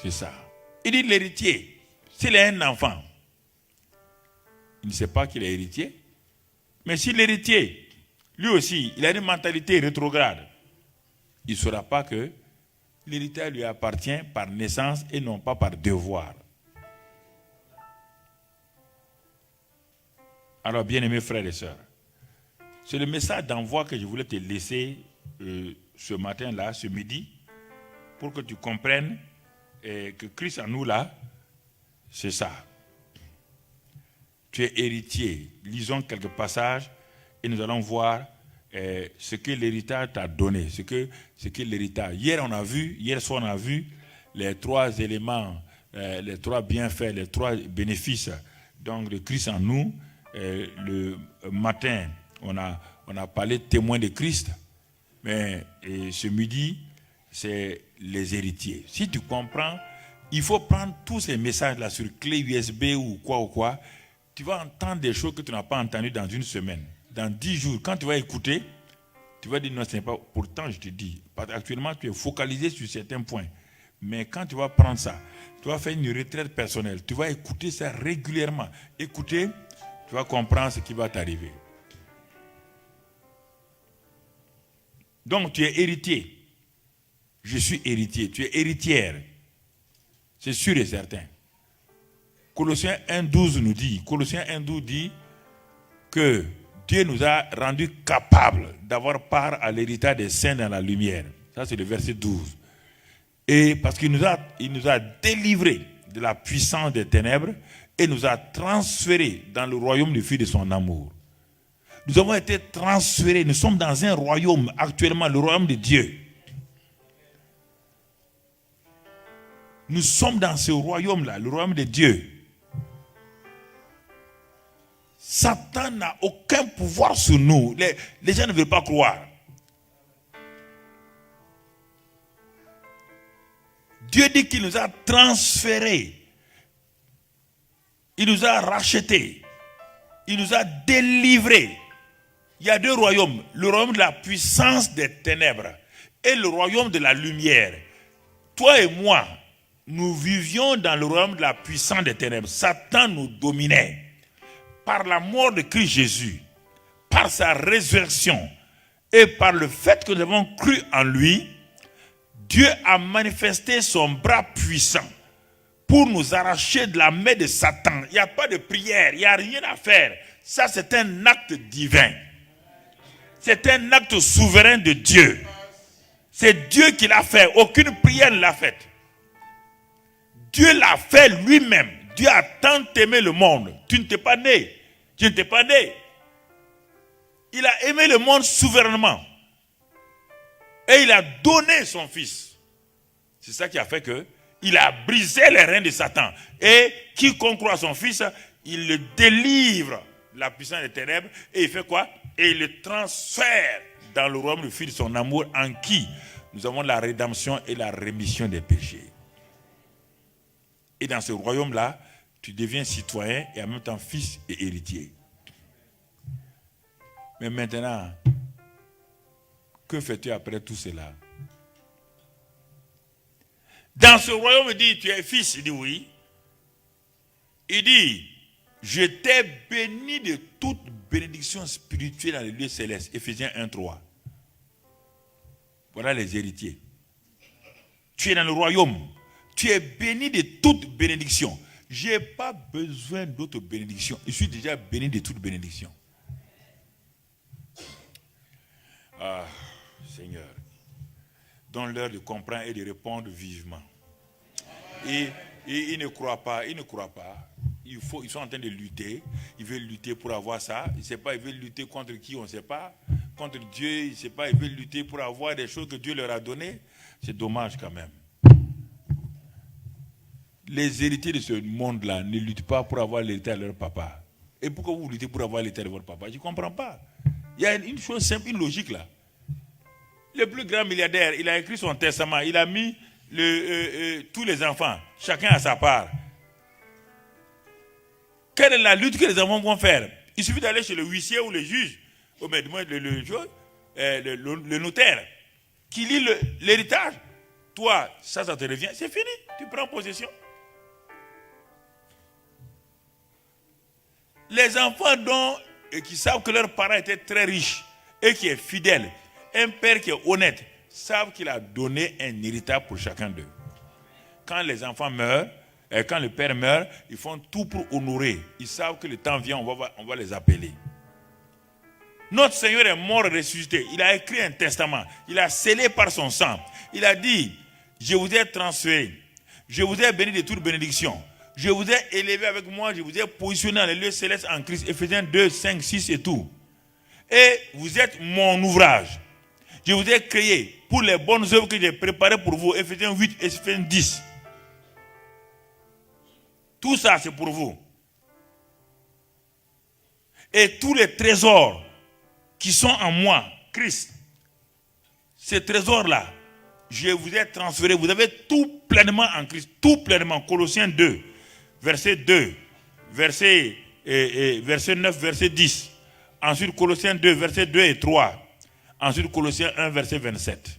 C'est ça. Il dit l'héritier, s'il est un enfant, il ne sait pas qu'il est héritier. Mais si l'héritier, lui aussi, il a une mentalité rétrograde, il ne saura pas que l'héritage lui appartient par naissance et non pas par devoir. Alors, bien-aimés frères et sœurs, c'est le message d'envoi que je voulais te laisser ce matin-là, ce midi, pour que tu comprennes que Christ en nous là, c'est ça. Tu es héritier. Lisons quelques passages et nous allons voir ce que l'héritage t'a donné, ce que l'héritage. Hier soir on a vu les trois éléments, les trois bienfaits, les trois bénéfices donc de Christ en nous. Le matin, on a parlé de témoins de Christ, mais ce midi, c'est les héritiers. Si tu comprends, il faut prendre tous ces messages-là sur clé USB ou quoi, tu vas entendre des choses que tu n'as pas entendues dans une semaine. Dans 10 jours, quand tu vas écouter, tu vas dire non, ce n'est pas. Pourtant, je te dis, actuellement, tu es focalisé sur certains points. Mais quand tu vas prendre ça, tu vas faire une retraite personnelle. Tu vas écouter ça régulièrement. Écouter, tu vas comprendre ce qui va t'arriver. Donc, tu es héritier. Je suis héritier. Tu es héritière. C'est sûr et certain. Colossiens 1,12 nous dit, Colossiens 1,12 dit que Dieu nous a rendus capables d'avoir part à l'héritage des saints dans la lumière. Ça, c'est le verset 12. Et parce qu'il nous a délivrés de la puissance des ténèbres et nous a transférés dans le royaume du Fils de son amour. Nous avons été transférés, nous sommes dans un royaume actuellement, le royaume de Dieu. Nous sommes dans ce royaume-là, le royaume de Dieu. Satan n'a aucun pouvoir sur nous. Les gens ne veulent pas croire. Dieu dit qu'il nous a transférés. Il nous a rachetés. Il nous a délivrés. Il y a deux royaumes. Le royaume de la puissance des ténèbres et le royaume de la lumière. Toi et moi, nous vivions dans le royaume de la puissance des ténèbres. Satan nous dominait. Par la mort de Christ Jésus, par sa résurrection et par le fait que nous avons cru en lui, Dieu a manifesté son bras puissant pour nous arracher de la main de Satan. Il n'y a pas de prière, il n'y a rien à faire. Ça, c'est un acte divin. C'est un acte souverain de Dieu. C'est Dieu qui l'a fait. Aucune prière ne l'a faite. Dieu l'a fait lui-même. Dieu a tant aimé le monde. Tu ne t'es pas né. Tu ne t'es pas né. Il a aimé le monde souverainement. Et il a donné son fils. C'est ça qui a fait que il a brisé les reins de Satan. Et quiconque croit à son fils, il le délivre de la puissance des ténèbres. Et il fait quoi? Et il le transfère dans le royaume du Fils de son amour, en qui nous avons la rédemption et la rémission des péchés. Et dans ce royaume-là, tu deviens citoyen et en même temps fils et héritier. Mais maintenant, que fais-tu après tout cela? Dans ce royaume, il dit, tu es fils. Il dit oui. Il dit, je t'ai béni de toute bénédiction spirituelle dans les lieux célestes. Éphésiens 1:3. Voilà les héritiers. Tu es dans le royaume. Tu es béni de toute bénédiction. Je n'ai pas besoin d'autres bénédictions. Je suis déjà béni de toute bénédiction. Ah, Seigneur, donne-leur de comprendre et de répondre vivement. Et ils ne croient pas, ils sont en train de lutter. Ils veulent lutter pour avoir ça. Ils ne savent pas, ils veulent lutter contre qui, on ne sait pas. Contre Dieu, ils ne savent pas, ils veulent lutter pour avoir des choses que Dieu leur a données. C'est dommage quand même. Les héritiers de ce monde-là ne luttent pas pour avoir l'héritage de leur papa. Et pourquoi vous luttez pour avoir l'héritage de votre papa? Je ne comprends pas. Il y a une chose simple, une logique là. Le plus grand milliardaire, il a écrit son testament, il a mis tous les enfants, chacun à sa part. Quelle est la lutte que les enfants vont faire? Il suffit d'aller chez le huissier ou le juge, ou le notaire, qui lit l'héritage. Toi, ça te revient, c'est fini, tu prends possession. Les enfants qui savent que leurs parents étaient très riches et qui est fidèle, un père qui est honnête, savent qu'il a donné un héritage pour chacun d'eux. Quand les enfants meurent, quand le père meurt, ils font tout pour honorer. Ils savent que le temps vient, on va les appeler. Notre Seigneur est mort et ressuscité. Il a écrit un testament. Il a scellé par son sang. Il a dit, je vous ai transféré. Je vous ai béni de toute bénédiction. Je vous ai élevé avec moi. Je vous ai positionné dans les lieux célestes en Christ. Éphésiens 2, 5, 6 et tout. Et vous êtes mon ouvrage. Je vous ai créé pour les bonnes œuvres que j'ai préparées pour vous. Éphésiens 8, Éphésiens 10. Tout ça, c'est pour vous. Et tous les trésors qui sont en moi, Christ, ces trésors-là, je vous ai transférés. Vous avez tout pleinement en Christ. Tout pleinement. Colossiens 2, verset 2, verset 9, verset 10. Ensuite, Colossiens 2, verset 2 et 3. Ensuite, Colossiens 1, verset 27.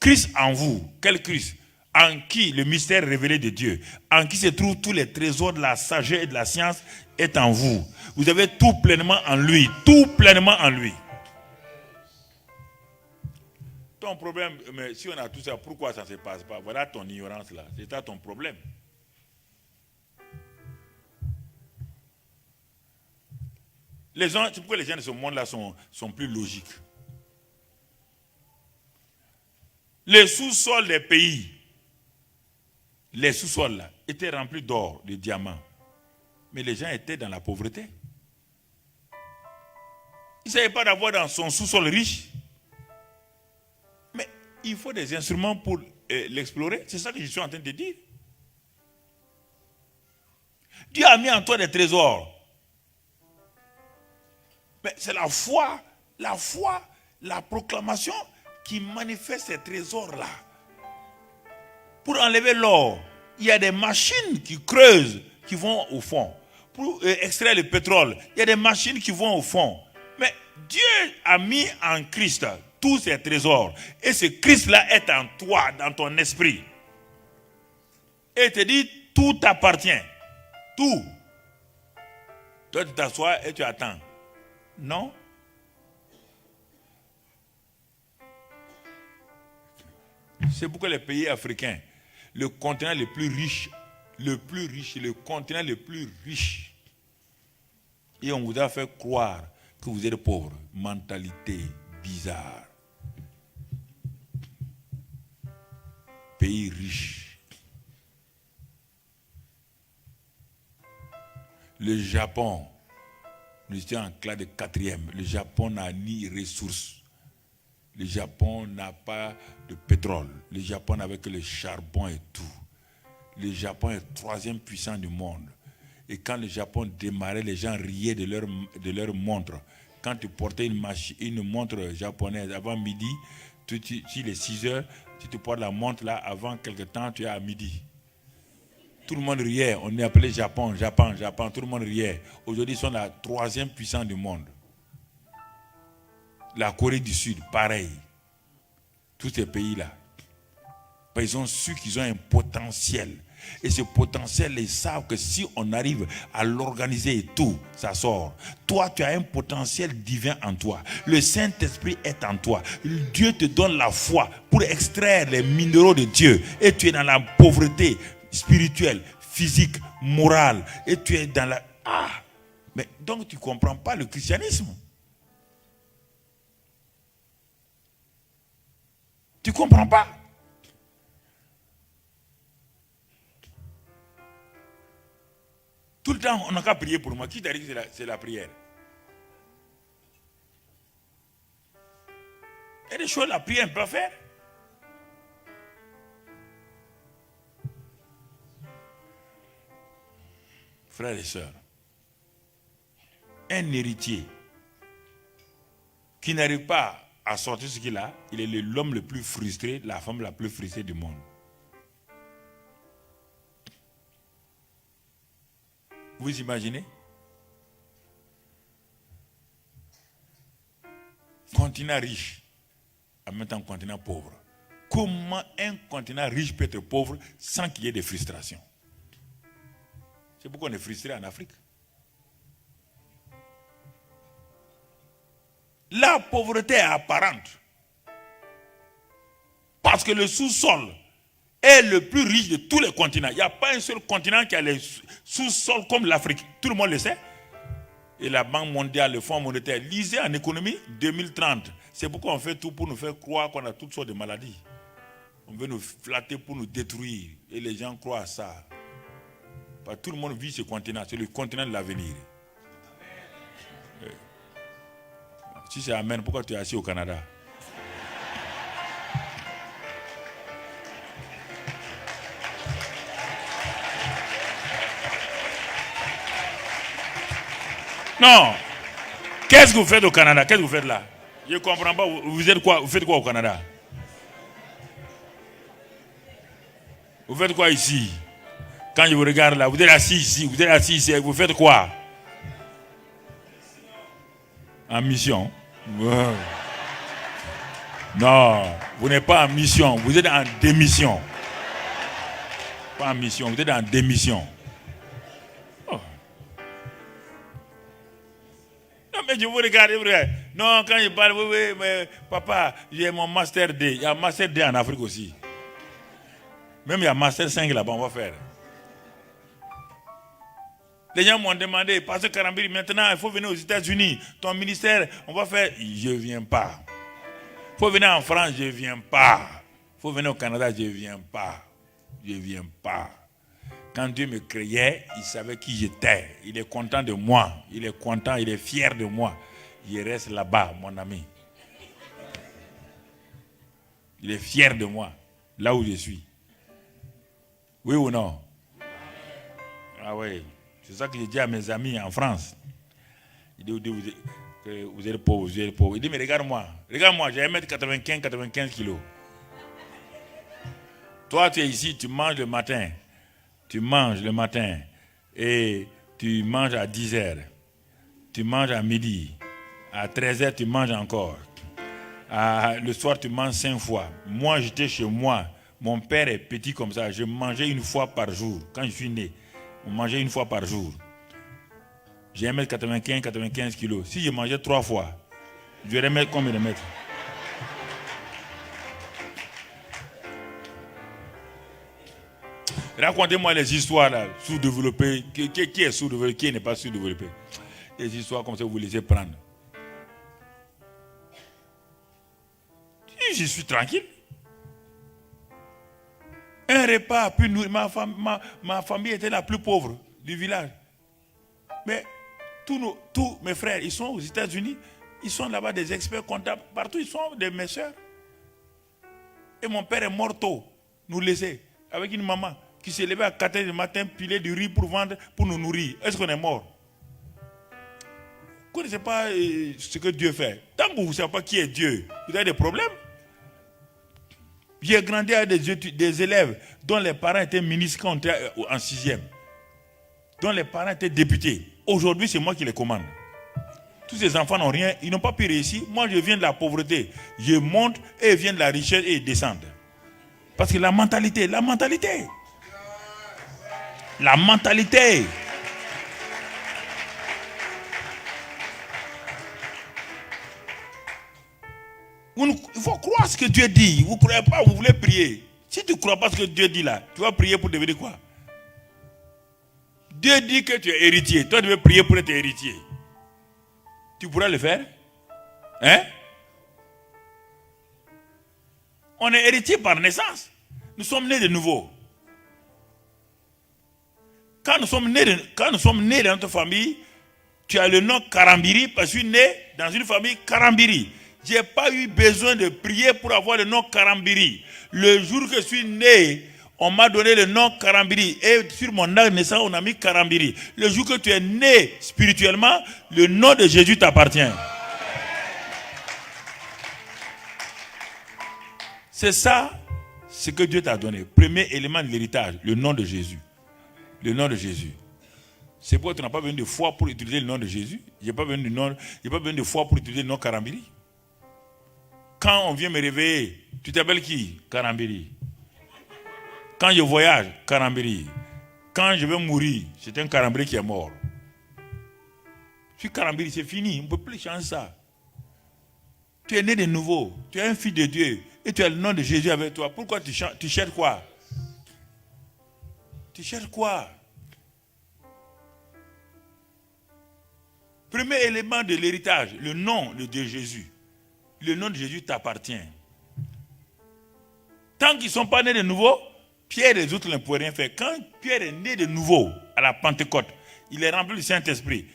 Christ en vous. Quel Christ? En qui le mystère révélé de Dieu, en qui se trouvent tous les trésors de la sagesse et de la science, est en vous. Vous avez tout pleinement en lui. Tout pleinement en lui. Ton problème, mais si on a tout ça, pourquoi ça ne se passe pas? Voilà ton ignorance là. C'est ça ton problème. Les gens, c'est pourquoi les gens de ce monde-là sont plus logiques. Les sous-sols des pays, les sous-sols là, étaient remplis d'or, de diamants. Mais les gens étaient dans la pauvreté. Ils ne savaient pas d'avoir dans son sous-sol riche. Mais il faut des instruments pour l'explorer. C'est ça que je suis en train de dire. Dieu a mis en toi des trésors. Mais c'est la foi, la proclamation qui manifeste ces trésors-là. Pour enlever l'or, il y a des machines qui creusent, qui vont au fond. Pour extraire le pétrole, il y a des machines qui vont au fond. Mais Dieu a mis en Christ tous ces trésors. Et ce Christ-là est en toi, dans ton esprit. Et il te dit, tout t'appartient. Tout. Toi, tu t'assois et tu attends. Non. C'est pourquoi les pays africains, le continent le plus riche, le continent le plus riche. Et on vous a fait croire que vous êtes pauvre. Mentalité bizarre. Pays riche. Le Japon, nous étions en classe de 4e. Le Japon n'a ni ressources. Le Japon n'a pas de pétrole. Le Japon n'avait que le charbon et tout. Le Japon est le 3e puissant du monde. Et quand le Japon démarrait, les gens riaient de leur montre. Quand tu portais une montre japonaise avant midi, si les 6 heures, si tu portes la montre là, avant quelque temps, tu es à midi. Tout le monde riait. On est appelé Japon. Tout le monde riait. Aujourd'hui, ils sont la 3e puissance du monde. La Corée du Sud, pareil. Tous ces pays-là. Ils ont su qu'ils ont un potentiel. Et ce potentiel, ils savent que si on arrive à l'organiser et tout, ça sort. Toi, tu as un potentiel divin en toi. Le Saint-Esprit est en toi. Dieu te donne la foi pour extraire les minéraux de Dieu. Et tu es dans la pauvreté spirituelle, physique, morale. Et tu es dans la... Mais donc tu ne comprends pas le christianisme. Tu ne comprends pas. Tout le temps, on n'a qu'à prier pour moi. Qui t'a dit que c'est la prière? Il y a des choses, la prière, on peut faire. Frères et sœurs, un héritier qui n'arrive pas à sortir ce qu'il a, il est l'homme le plus frustré, la femme la plus frustrée du monde. Vous imaginez? Continent riche, en même temps continent pauvre. Comment un continent riche peut être pauvre sans qu'il y ait de frustration? C'est pourquoi on est frustré en Afrique. La pauvreté est apparente. Parce que le sous-sol est le plus riche de tous les continents. Il n'y a pas un seul continent qui a les sous-sols comme l'Afrique. Tout le monde le sait. Et la Banque mondiale, le Fonds monétaire, lisez en économie 2030. C'est pourquoi on fait tout pour nous faire croire qu'on a toutes sortes de maladies. On veut nous flatter pour nous détruire. Et les gens croient à ça. Parce que tout le monde vit ce continent. C'est le continent de l'avenir. Si c'est Amen, pourquoi tu es assis au Canada? Non. Qu'est-ce que vous faites au Canada? Qu'est-ce que vous faites là? Je ne comprends pas. Vous êtes quoi? Vous faites quoi au Canada? Vous faites quoi ici? Quand je vous regarde là, vous êtes assis ici. Vous êtes assis ici. Vous faites quoi? En mission? Non, vous n'êtes pas en mission. Vous êtes en démission. Pas en mission, vous êtes en démission. Oh. Non, mais je vous regarde, Non, quand je parle, oui, mais papa, j'ai mon Master D. Il y a Master D en Afrique aussi. Même il y a Master 5 là-bas, on va faire. Les gens m'ont demandé, Pasteur Karambiri, maintenant, il faut venir aux États-Unis. Ton ministère, on va faire. Je ne viens pas. Il faut venir en France, je ne viens pas. Il faut venir au Canada, je ne viens pas. Je ne viens pas. Quand Dieu me créait, il savait qui j'étais. Il est content de moi. Il est content, il est fier de moi. Je reste là-bas, mon ami. Il est fier de moi, là où je suis. Oui ou non? Ah oui. C'est ça que j'ai dit à mes amis en France. Il dit, vous êtes pauvre, vous êtes pauvre. Il dit, mais regarde-moi, j'ai 1m95, 95 kilos. Toi, tu es ici, tu manges le matin. Tu manges le matin. Et tu manges à 10h. Tu manges à midi. À 13h, tu manges encore. Le soir, tu manges 5 fois. Moi, j'étais chez moi. Mon père est petit comme ça. Je mangeais une fois par jour. Quand je suis né, on mangeait une fois par jour. J'ai 1m95, 95 kilos. Si je mangeais 3 fois, je vais mettre combien de mètres? Racontez-moi les histoires là, sous-développées. Qui est sous-développé, qui n'est pas sous-développé? Les histoires comme ça, vous laissez prendre. Je suis tranquille. Un repas a pu nourrir. Ma famille était la plus pauvre du village. Mais tous mes frères, ils sont aux États-Unis. Ils sont là-bas des experts comptables. Partout, ils sont des mes soeurs. Et mon père est mort tôt. Nous laissait avec une maman qui s'est levée à 4h du matin, piler du riz pour vendre, pour nous nourrir. Est-ce qu'on est mort? Vous ne connaissez pas ce que Dieu fait. Tant que vous ne savez pas qui est Dieu, vous avez des problèmes. J'ai grandi avec des élèves dont les parents étaient ministres quand on était en 6e. Dont les parents étaient députés. Aujourd'hui, c'est moi qui les commande. Tous ces enfants n'ont rien, ils n'ont pas pu réussir. Moi, je viens de la pauvreté. Je monte et ils viennent de la richesse et ils descendent. Parce que la mentalité. Il faut croire ce que Dieu dit. Vous ne croyez pas, vous voulez prier. Si tu ne crois pas ce que Dieu dit là, tu vas prier pour devenir quoi? Dieu dit que tu es héritier. Toi, tu veux prier pour être héritier. Tu pourras le faire? Hein? On est héritier par naissance. Nous sommes nés de nouveau. Quand nous sommes nés dans notre famille, tu as le nom Karambiri parce que je suis né dans une famille Karambiri. Je n'ai pas eu besoin de prier pour avoir le nom Karambiri. Le jour que je suis né, on m'a donné le nom Karambiri. Et sur mon acte de naissance, on a mis Karambiri. Le jour que tu es né spirituellement, le nom de Jésus t'appartient. C'est ça, ce que Dieu t'a donné. Premier élément de l'héritage, le nom de Jésus. Le nom de Jésus. C'est pourquoi tu n'as pas besoin de foi pour utiliser le nom de Jésus. Il n'y a pas besoin de foi pour utiliser le nom Karambiri. Quand on vient me réveiller, tu t'appelles qui? Karambiri. Quand je voyage, Karambiri. Quand je vais mourir, c'est un Karambiri qui est mort. Je suis Karambiri, c'est fini. On ne peut plus changer ça. Tu es né de nouveau. Tu es un fils de Dieu. Et tu as le nom de Jésus avec toi. Pourquoi tu cherches quoi? Tu cherches quoi? Premier élément de l'héritage, le nom de Jésus. Le nom de Jésus t'appartient. Tant qu'ils ne sont pas nés de nouveau, Pierre et les autres ne pouvaient rien faire. Quand Pierre est né de nouveau à la Pentecôte, il est rempli du Saint-Esprit.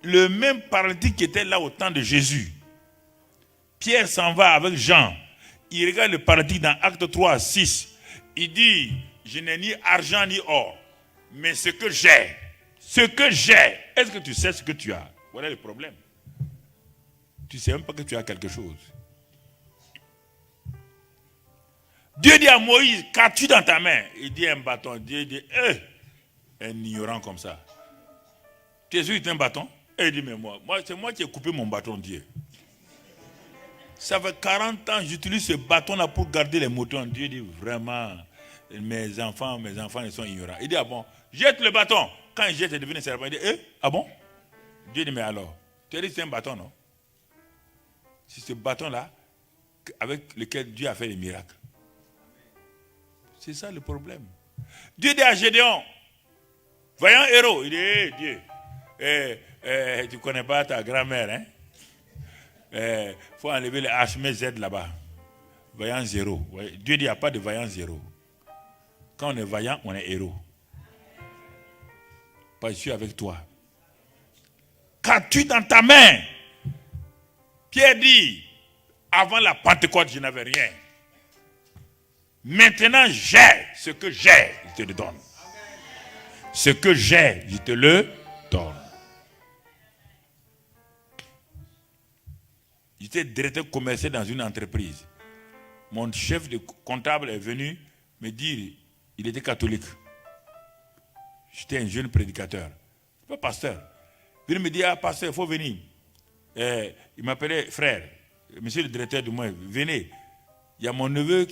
Le même paralytique qui était là au temps de Jésus. Pierre s'en va avec Jean. Il regarde le paralytique dans Acte 3, 6. Il dit, je n'ai ni argent ni or, mais ce que j'ai, est-ce que tu sais ce que tu as? Voilà le problème. Tu ne sais même pas que tu as quelque chose. Dieu dit à Moïse, qu'as-tu dans ta main? Il dit un bâton. Dieu dit, un ignorant comme ça. Tu es sûr que c'est un bâton? Et il dit, mais moi, c'est moi qui ai coupé mon bâton, Dieu. Ça fait 40 ans que j'utilise ce bâton-là pour garder les moutons. Dieu dit, vraiment, mes enfants, ils sont ignorants. Il dit, ah bon, jette le bâton. Quand il jette, il devient un serpent. Il dit, ah bon? Dieu dit, mais alors, tu as dit que c'est un bâton, non? C'est ce bâton-là avec lequel Dieu a fait les miracles. C'est ça le problème. Dieu dit à Gédéon, voyant héros, il dit, Dieu, tu ne connais pas ta grand-mère, hein? Faut enlever les HMZ là-bas. Vaillant zéro. Dieu dit, il n'y a pas de vaillant zéro. Quand on est vaillant, on est héros. Pas je suis avec toi. Qu'as-tu dans ta main? Pierre dit, avant la Pentecôte, je n'avais rien. Maintenant, j'ai ce que j'ai, je te le donne. Ce que j'ai, je te le donne. J'étais directeur commercial dans une entreprise. Mon chef de comptable est venu me dire, il était catholique. J'étais un jeune prédicateur, pas pasteur. Il me dit, ah pasteur, il faut venir. Il m'appelait frère, monsieur le directeur du moins, venez. Il y a mon neveu,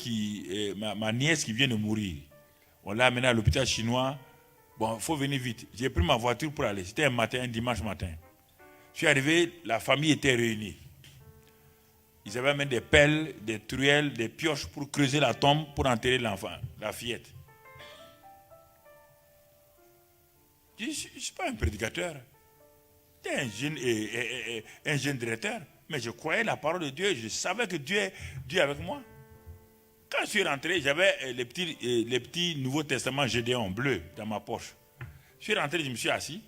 ma nièce qui vient de mourir. On l'a amené à l'hôpital chinois. Bon, il faut venir vite. J'ai pris ma voiture pour aller. C'était un dimanche matin. Je suis arrivé, la famille était réunie. Ils avaient même des pelles, des truelles, des pioches pour creuser la tombe pour enterrer l'enfant, la fillette. Je ne suis pas un prédicateur. J'étais un jeune directeur. Mais je croyais la parole de Dieu. Je savais que Dieu est avec moi. Quand je suis rentré, j'avais les petits Nouveaux Testaments Gédéon bleus dans ma poche. Je suis rentré, je me suis assis.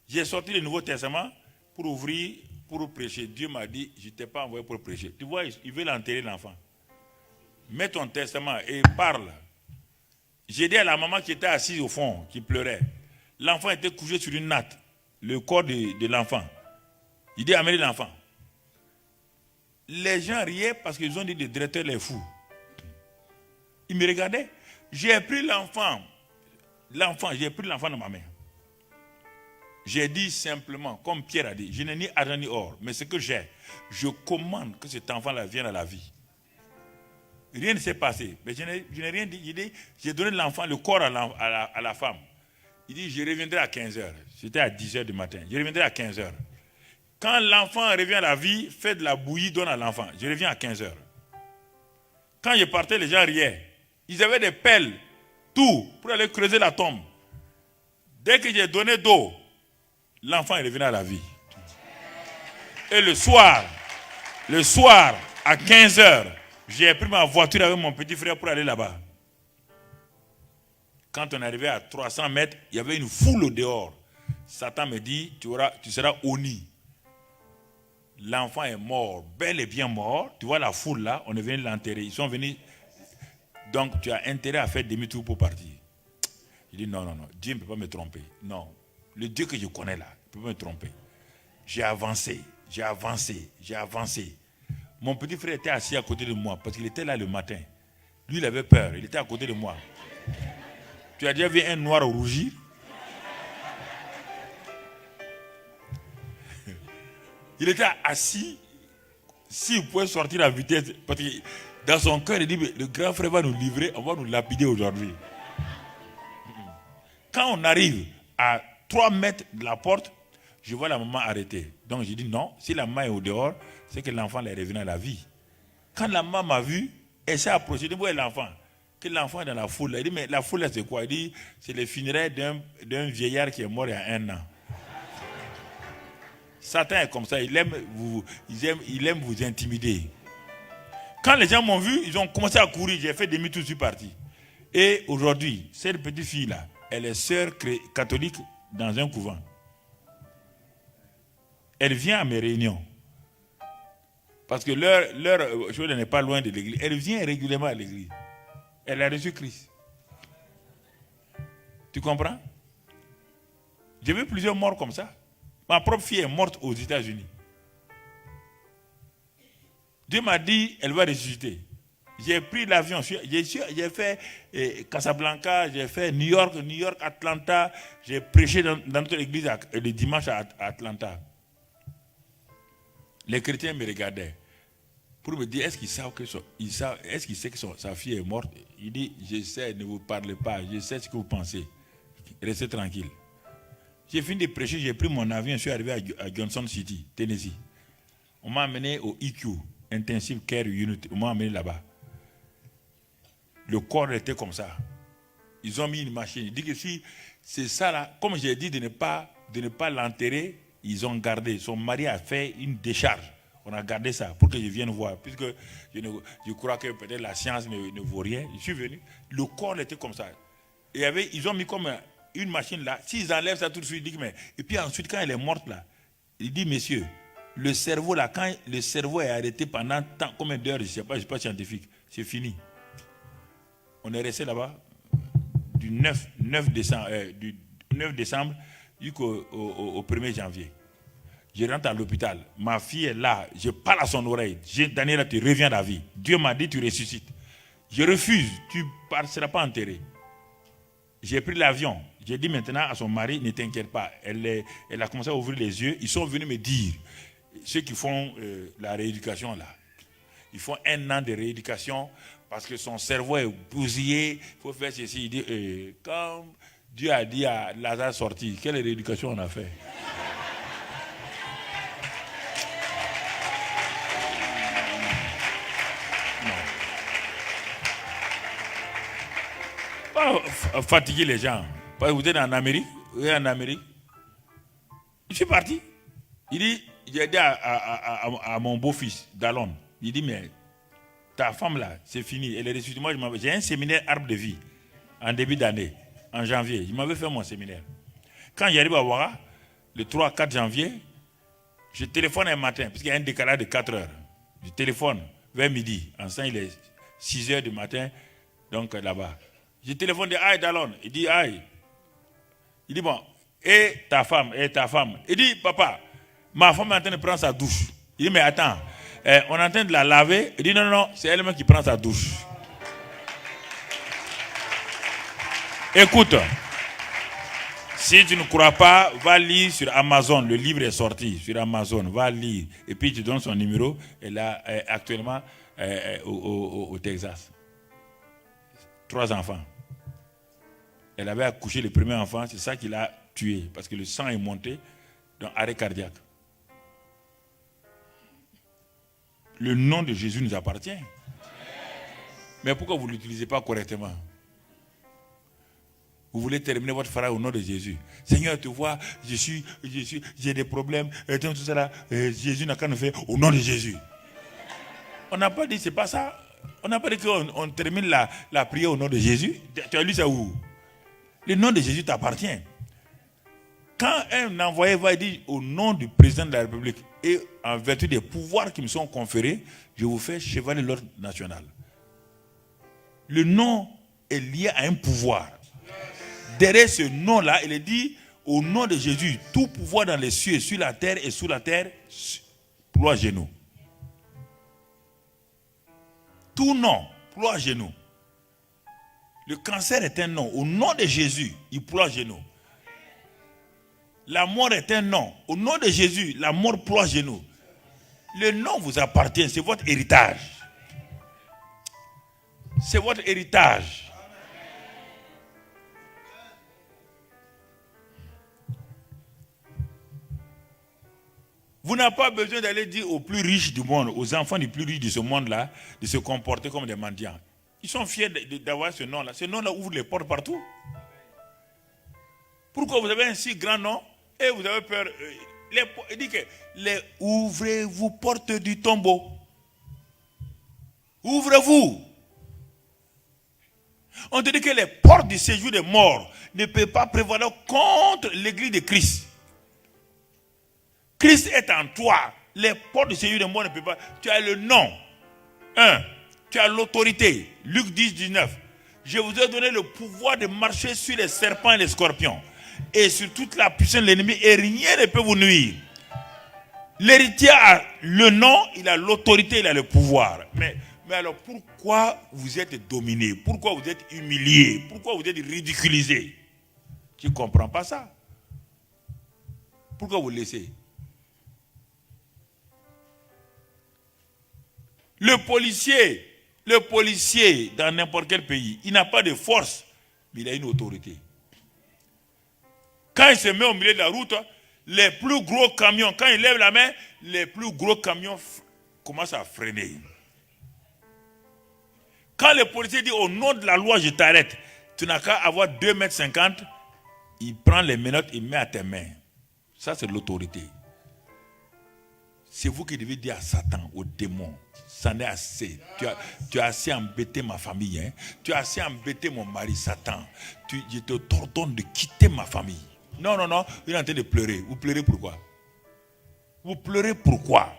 J'ai sorti le Nouveau Testament pour ouvrir, pour prêcher. Dieu m'a dit, je ne t'ai pas envoyé pour prêcher. Tu vois, il veut l'enterrer l'enfant. Mets ton testament et parle. J'ai dit à la maman qui était assise au fond, qui pleurait. L'enfant était couché sur une natte. Le corps de l'enfant. Il dit, amenez l'enfant. Les gens riaient parce qu'ils ont dit le directeur est fou. Ils me regardaient. J'ai pris l'enfant. J'ai pris l'enfant dans ma main. J'ai dit simplement, comme Pierre a dit, je n'ai ni argent ni or, mais ce que j'ai, je commande que cet enfant-là vienne à la vie. Rien ne s'est passé. Mais je n'ai rien dit. J'ai donné l'enfant, le corps à la femme. Il dit, je reviendrai à 15h. C'était à 10h du matin. Je reviendrai à 15h. Quand l'enfant revient à la vie, fait de la bouillie, donne à l'enfant. Je reviens à 15h. Quand je partais, les gens riaient. Ils avaient des pelles, tout, pour aller creuser la tombe. Dès que j'ai donné d'eau, l'enfant est revenu à la vie. Et le soir, à 15h, j'ai pris ma voiture avec mon petit frère pour aller là-bas. Quand on arrivait à 300 mètres, il y avait une foule au dehors. Satan me dit, tu seras honni. L'enfant est mort, bel et bien mort. Tu vois la foule là, on est venu l'enterrer. Ils sont venus. Donc tu as intérêt à faire demi-tour pour partir. Il dit non, Dieu ne peut pas me tromper. Non, le Dieu que je connais là, ne peut pas me tromper. J'ai avancé. Mon petit frère était assis à côté de moi parce qu'il était là le matin. Lui, il avait peur, il était à côté de moi. Tu as déjà vu un noir rougir? Il était assis. S'il pouvait sortir à vitesse, parce que dans son cœur, il dit, mais le grand frère va nous livrer, on va nous lapider aujourd'hui. Quand on arrive à 3 mètres de la porte, je vois la maman arrêter. Donc je dis non, si la maman est au dehors, c'est que l'enfant est revenu à la vie. Quand la maman m'a vu, elle s'est approchée. Je dis, où est l'enfant? Que l'enfant est dans la foule. Il dit, mais la foule, c'est quoi? Il dit, c'est les funérailles d'un vieillard qui est mort il y a 1 an. Satan est comme ça, il aime vous intimider. Quand les gens m'ont vu, ils ont commencé à courir, j'ai fait demi-tour, je suis parti. Et aujourd'hui, cette petite fille-là, elle est sœur catholique dans un couvent. Elle vient à mes réunions. Parce que leur chose n'est pas loin de l'église. Elle vient régulièrement à l'église. Elle a reçu Christ. Tu comprends? J'ai vu plusieurs morts comme ça. Ma propre fille est morte aux États-Unis. Dieu m'a dit, elle va ressusciter. J'ai pris l'avion, j'ai fait Casablanca, j'ai fait New York, Atlanta. J'ai prêché dans notre église le dimanche à Atlanta. Les chrétiens me regardaient pour me dire, est-ce qu'il sait que sa fille est morte? Il dit, je sais, ne vous parlez pas, je sais ce que vous pensez. Restez tranquille. J'ai fini de prêcher, j'ai pris mon avion, je suis arrivé à Johnson City, Tennessee. On m'a amené au EQ, Intensive Care Unit, on m'a amené là-bas. Le corps était comme ça. Ils ont mis une machine. Ils disent que si c'est ça là, comme j'ai dit de ne pas l'enterrer, ils ont gardé. Son mari a fait une décharge. On a gardé ça pour que je vienne voir. Puisque je crois que peut-être la science ne vaut rien. Je suis venu. Le corps était comme ça. Ils ont mis comme une machine là. S'ils enlèvent ça tout de suite, ils disent mais. Et puis ensuite, quand elle est morte là, il dit messieurs, le cerveau là, quand le cerveau est arrêté pendant combien d'heures, je ne sais pas, je ne suis pas scientifique, c'est fini. On est resté là-bas du 9 décembre jusqu'au 1er janvier. Je rentre à l'hôpital. Ma fille est là. Je parle à son oreille. Daniela, tu reviens à la vie. Dieu m'a dit, tu ressuscites. Je refuse. Tu ne seras pas enterré. J'ai pris l'avion. J'ai dit maintenant à son mari, ne t'inquiète pas. Elle a commencé à ouvrir les yeux. Ils sont venus me dire, ceux qui font la rééducation là, ils font 1 an de rééducation parce que son cerveau est bousillé. Il faut faire ceci. Il dit, quand Dieu a dit à Lazare sortir, quelle rééducation on a fait? Fatiguer les gens. Vous êtes en Amérique? Vous êtes en Amérique? Je suis parti. Il dit, j'ai dit à mon beau-fils, Dallon, il dit, mais ta femme là, c'est fini. Elle est ressuscitée. Moi, j'ai un séminaire arbre de vie en début d'année, en janvier. Je m'avais fait mon séminaire. Quand j'arrive à Ouara, le 3-4 janvier, je téléphone un matin, parce qu'il y a un décalage de 4 heures. Je téléphone vers midi. En ce temps, il est 6 heures du matin, donc là-bas. Je téléphone, dis, aïe, Dallon. Il dit, aïe. Il dit, bon, et ta femme. Il dit, papa, ma femme est en train de prendre sa douche. Il dit, mais attends, on est en train de la laver. Il dit, non, c'est elle-même qui prend sa douche. Si tu ne crois pas, va lire sur Amazon. Le livre est sorti sur Amazon. Va lire. Et puis tu donnes son numéro. Elle est actuellement au Texas. 3 enfants. Elle avait accouché le premier enfant. C'est ça qui l'a tué. Parce que le sang est monté dans arrêt cardiaque. Le nom de Jésus nous appartient. Mais pourquoi vous ne l'utilisez pas correctement? Vous voulez terminer votre phrase au nom de Jésus. Seigneur, tu vois, j'ai des problèmes. Et tout ça, Jésus n'a qu'à nous faire au nom de Jésus. On n'a pas dit, c'est pas ça. On n'a pas dit qu'on termine la prière au nom de Jésus. Tu as lu ça où? Le nom de Jésus t'appartient. Quand un envoyé va dire au nom du président de la République et en vertu des pouvoirs qui me sont conférés, je vous fais chevalier de l'ordre national. Le nom est lié à un pouvoir. Derrière ce nom-là, il est dit au nom de Jésus, tout pouvoir dans les cieux, sur la terre et sous la terre, ploie à genoux. Tout nom, ploie à genoux. Le cancer est un nom. Au nom de Jésus, il ploie à genoux. La mort est un nom. Au nom de Jésus, la mort ploie à genoux. Le nom vous appartient, c'est votre héritage. C'est votre héritage. Vous n'avez pas besoin d'aller dire aux plus riches du monde, aux enfants les plus riches de ce monde-là, de se comporter comme des mendiants. Ils sont fiers d'avoir ce nom-là. Ce nom-là ouvre les portes partout. Pourquoi vous avez un si grand nom et vous avez peur? Il dit que ouvrez-vous portes du tombeau. Ouvrez-vous. On te dit que les portes du séjour des morts ne peuvent pas prévaloir contre l'église de Christ. Christ est en toi. Les portes du séjour des morts ne peuvent pas. Tu as le nom. Tu as l'autorité. Luc 10, 19. Je vous ai donné le pouvoir de marcher sur les serpents et les scorpions. Et sur toute la puissance de l'ennemi. Et rien ne peut vous nuire. L'héritier a le nom, il a l'autorité, il a le pouvoir. Mais alors pourquoi vous êtes dominé? Pourquoi vous êtes humilié? Pourquoi vous êtes ridiculisé? Tu ne comprends pas ça. Pourquoi vous laissez? Le policier dans n'importe quel pays, il n'a pas de force, mais il a une autorité. Quand il se met au milieu de la route, les plus gros camions, quand il lève la main, les plus gros camions commencent à freiner. Quand le policier dit au nom de la loi, je t'arrête, tu n'as qu'à avoir 2,50 m, il prend les menottes, il met à tes mains. Ça, c'est l'autorité. C'est vous qui devez dire à Satan, au démon, ça en est assez. Tu as assez embêté ma famille. Hein? Tu as assez embêté mon mari, Satan. Je te t'ordonne de quitter ma famille. Non, il est en train de pleurer. Vous pleurez pourquoi? Vous pleurez pourquoi?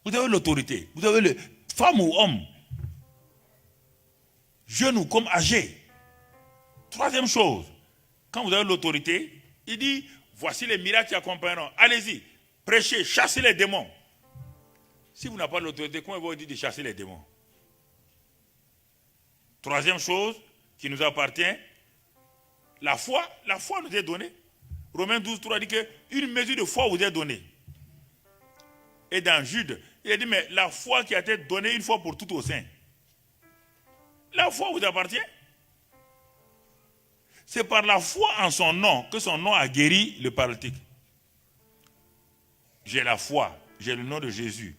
Vous avez l'autorité. Vous avez le femme ou homme. Jeune ou comme âgé. Troisième chose, quand vous avez l'autorité, il dit, voici les miracles qui accompagneront. Allez-y, prêchez, chassez les démons. Si vous n'avez pas l'autorité, comment vous dites de chasser les démons? Troisième chose qui nous appartient, la foi nous est donnée. Romains 12, 3 dit qu'une mesure de foi vous est donnée. Et dans Jude, il a dit, mais la foi qui a été donnée une fois pour toutes aux saints. La foi vous appartient. C'est par la foi en son nom que son nom a guéri le paralytique. J'ai la foi, j'ai le nom de Jésus,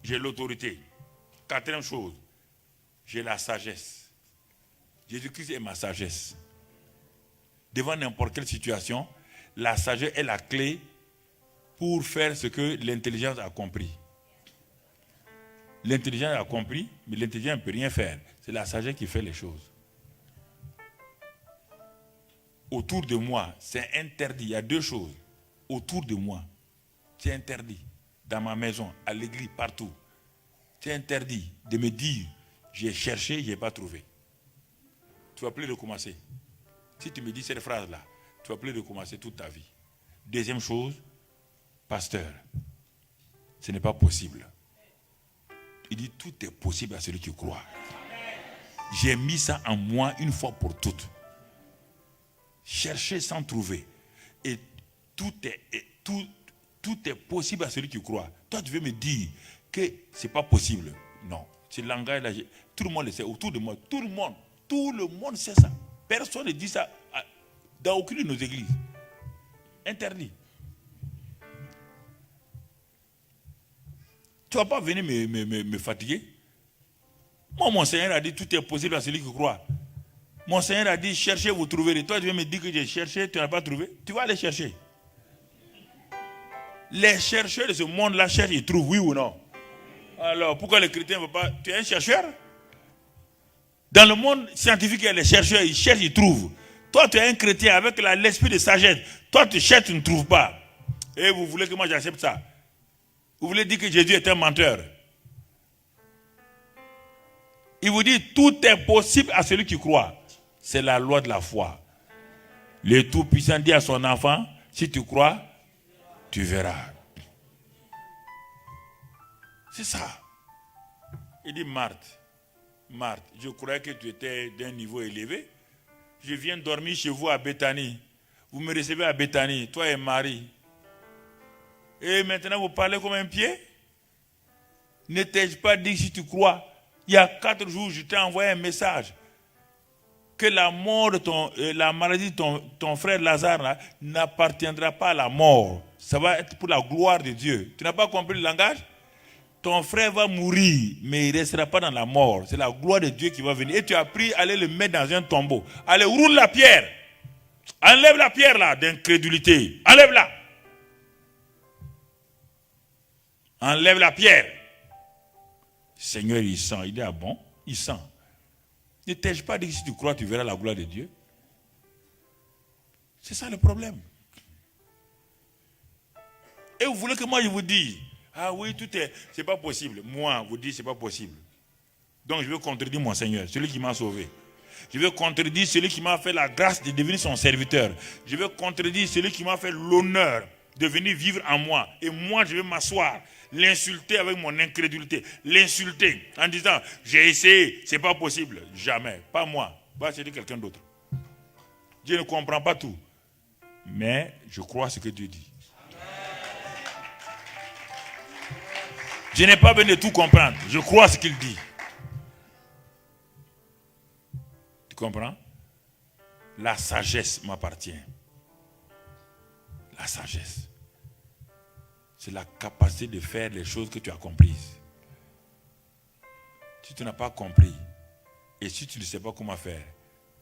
j'ai l'autorité. Quatrième chose, j'ai la sagesse. Jésus-Christ est ma sagesse. Devant n'importe quelle situation, la sagesse est la clé pour faire ce que l'intelligence a compris. L'intelligence a compris, mais l'intelligence ne peut rien faire. C'est la sagesse qui fait les choses. Autour de moi, c'est interdit. Il y a deux choses. Autour de moi, c'est interdit. Dans ma maison, à l'église, partout. C'est interdit de me dire, j'ai cherché, je n'ai pas trouvé. Tu vas plus recommencer. Si tu me dis cette phrase-là, tu vas plus recommencer toute ta vie. Deuxième chose, pasteur, ce n'est pas possible. Il dit, tout est possible à celui qui croit. j'ai mis ça en moi une fois pour toutes. Chercher sans trouver. Et tout est possible à celui qui croit. Toi, tu veux me dire que ce n'est pas possible. Non. Ce langage-là, tout le monde le sait. Autour de moi, tout le monde sait ça. Personne ne dit ça dans aucune de nos églises. Interdit. Tu ne vas pas venir me fatiguer. Moi, mon Seigneur a dit tout est possible à celui qui croit. Mon Seigneur a dit cherchez, vous trouverez. Toi, tu viens me dire que j'ai cherché, tu n'as pas trouvé. Tu vas aller chercher. Les chercheurs de ce monde-là cherchent, ils trouvent, oui ou non? Alors, pourquoi les chrétiens ne veulent pas? Tu es un chercheur? Dans le monde scientifique, il y a les chercheurs, ils cherchent, ils trouvent. Toi, tu es un chrétien avec l'esprit de sagesse. Toi, tu cherches, tu ne trouves pas. Et vous voulez que moi j'accepte ça? Vous voulez dire que Jésus est un menteur? Il vous dit, tout est possible à celui qui croit. C'est la loi de la foi. Le Tout-Puissant dit à son enfant, si tu crois, tu verras. C'est ça. Il dit, Marthe, je croyais que tu étais d'un niveau élevé. Je viens dormir chez vous à Béthanie. Vous me recevez à Béthanie, toi et Marie. Et maintenant vous parlez comme un pied? Ne t'ai-je pas dit si tu crois? Il y a 4 jours, je t'ai envoyé un message. Que la mort de la maladie de ton frère Lazare n'appartiendra pas à la mort. Ça va être pour la gloire de Dieu. Tu n'as pas compris le langage? Ton frère va mourir, mais il ne restera pas dans la mort. C'est la gloire de Dieu qui va venir. Et tu as pris aller le mettre dans un tombeau. Allez, roule la pierre. Enlève la pierre là d'incrédulité. Enlève-la. Enlève la pierre. Seigneur, il sent. Il dit, ah bon? Il sent. Ne t'ai-je pas dit que si tu crois, tu verras la gloire de Dieu? C'est ça le problème. Et vous voulez que moi je vous dise, ah oui, c'est pas possible. Moi, vous dites, c'est pas possible. Donc je veux contredire mon Seigneur, celui qui m'a sauvé. Je veux contredire celui qui m'a fait la grâce de devenir son serviteur. Je veux contredire celui qui m'a fait l'honneur de venir vivre en moi. Et moi, je vais m'asseoir, l'insulter avec mon incrédulité. L'insulter en disant, j'ai essayé, c'est pas possible. Jamais. Pas moi. Va chercher quelqu'un d'autre. Dieu ne comprend pas tout. Mais je crois ce que Dieu dit. Je n'ai pas besoin de tout comprendre. Je crois ce qu'il dit. Tu comprends? La sagesse m'appartient. La sagesse. C'est la capacité de faire les choses que tu as comprises. Si tu n'as pas compris, et si tu ne sais pas comment faire,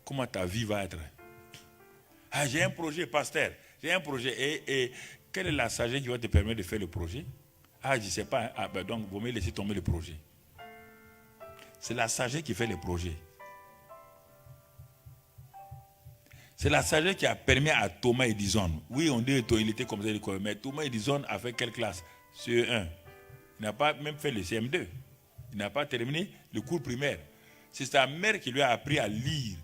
comment ta vie va être? Ah, j'ai un projet, pasteur. J'ai un projet. Et quelle est la sagesse qui va te permettre de faire le projet? Ah, je ne sais pas. Ah, ben donc, vous me laissez tomber le projet. C'est la sagesse qui fait le projet. C'est la sagesse qui a permis à Thomas Edison. Oui, on dit qu'il était comme ça, mais Thomas Edison a fait quelle classe? CE1. Il n'a pas même fait le CM2. Il n'a pas terminé le cours primaire. C'est sa mère qui lui a appris à lire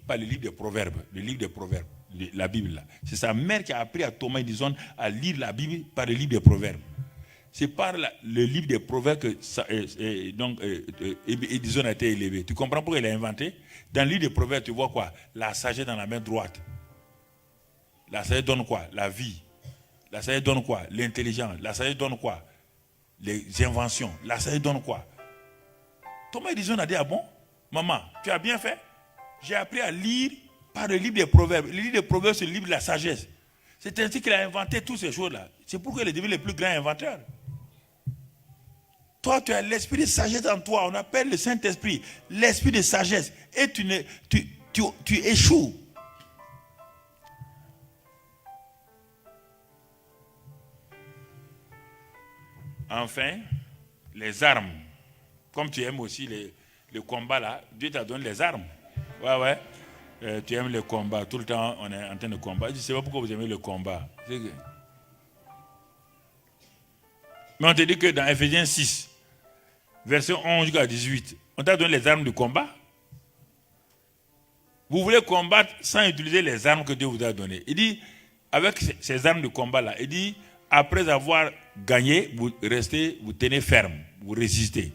par le livre des Proverbes, la Bible là. C'est sa mère qui a appris à Thomas Edison à lire la Bible par le livre des Proverbes. C'est par le livre des Proverbes que Edison a été élevé. Tu comprends pourquoi il a inventé? Dans le livre des Proverbes, tu vois quoi? La sagesse dans la main droite. La sagesse donne quoi? La vie. La sagesse donne quoi? L'intelligence. La sagesse donne quoi? Les inventions. La sagesse donne quoi? Thomas Edison a dit, ah bon? Maman, tu as bien fait? J'ai appris à lire par le livre des Proverbes. Le livre des Proverbes, c'est le livre de la sagesse. C'est ainsi qu'il a inventé toutes ces choses-là. C'est pourquoi il est devenu le plus grand inventeur. Toi, tu as l'esprit de sagesse en toi. On appelle le Saint-Esprit l'esprit de sagesse. Et tu échoues. Enfin, les armes. Comme tu aimes aussi le combat là, Dieu t'a donné les armes. Ouais. Tu aimes le combat. Tout le temps, on est en train de combattre. Je ne sais pas pourquoi vous aimez le combat. Mais on te dit que dans Ephésiens 6, verset 11 jusqu'à 18, on t'a donné les armes de combat. Vous voulez combattre sans utiliser les armes que Dieu vous a données. Il dit, avec ces armes de combat-là, il dit, après avoir gagné, vous restez, vous tenez ferme, vous résistez.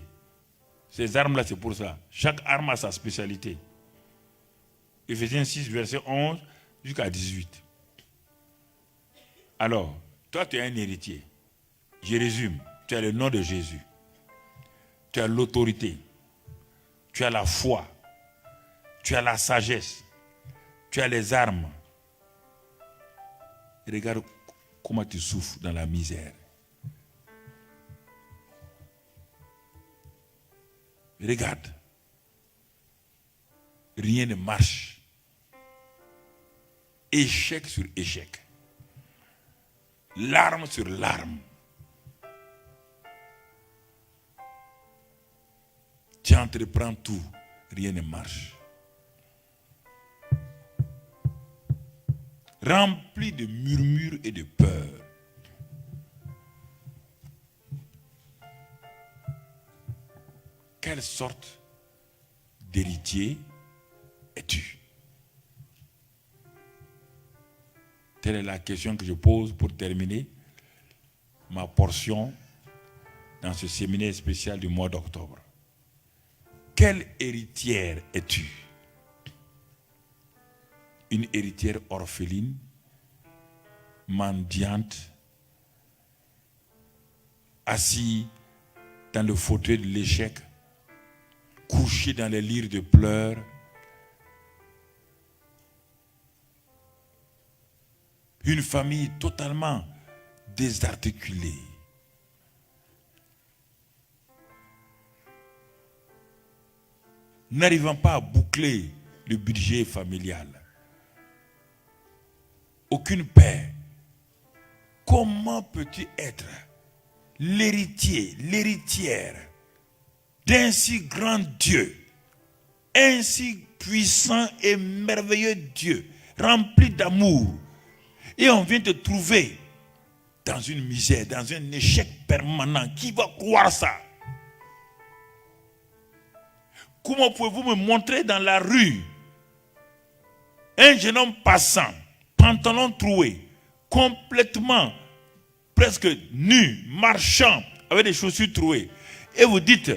Ces armes-là, c'est pour ça. Chaque arme a sa spécialité. Éphésiens 6, verset 11 jusqu'à 18. Alors, toi, tu es un héritier. Je résume. Tu as le nom de Jésus. Tu as l'autorité. Tu as la foi. Tu as la sagesse. Tu as les armes. Regarde comment tu souffres dans la misère. Regarde. Rien ne marche. Échec sur échec. Larme sur larme. Tu entreprends tout. Rien ne marche. Rempli de murmures et de peur. Quelle sorte d'héritier es-tu? Telle est la question que je pose pour terminer ma portion dans ce séminaire spécial du mois d'octobre. Quelle héritière es-tu? Une héritière orpheline, mendiante, assise dans le fauteuil de l'échec, couchée dans les lits de pleurs, une famille totalement désarticulée. N'arrivant pas à boucler le budget familial. Aucune paix. Comment peux-tu être l'héritier, l'héritière d'un si grand Dieu, un si puissant et merveilleux Dieu, rempli d'amour, et on vient te trouver dans une misère, dans un échec permanent? Qui va croire ça? Comment pouvez-vous me montrer dans la rue un jeune homme passant, pantalon troué, complètement, presque nu, marchant, avec des chaussures trouées, et vous dites,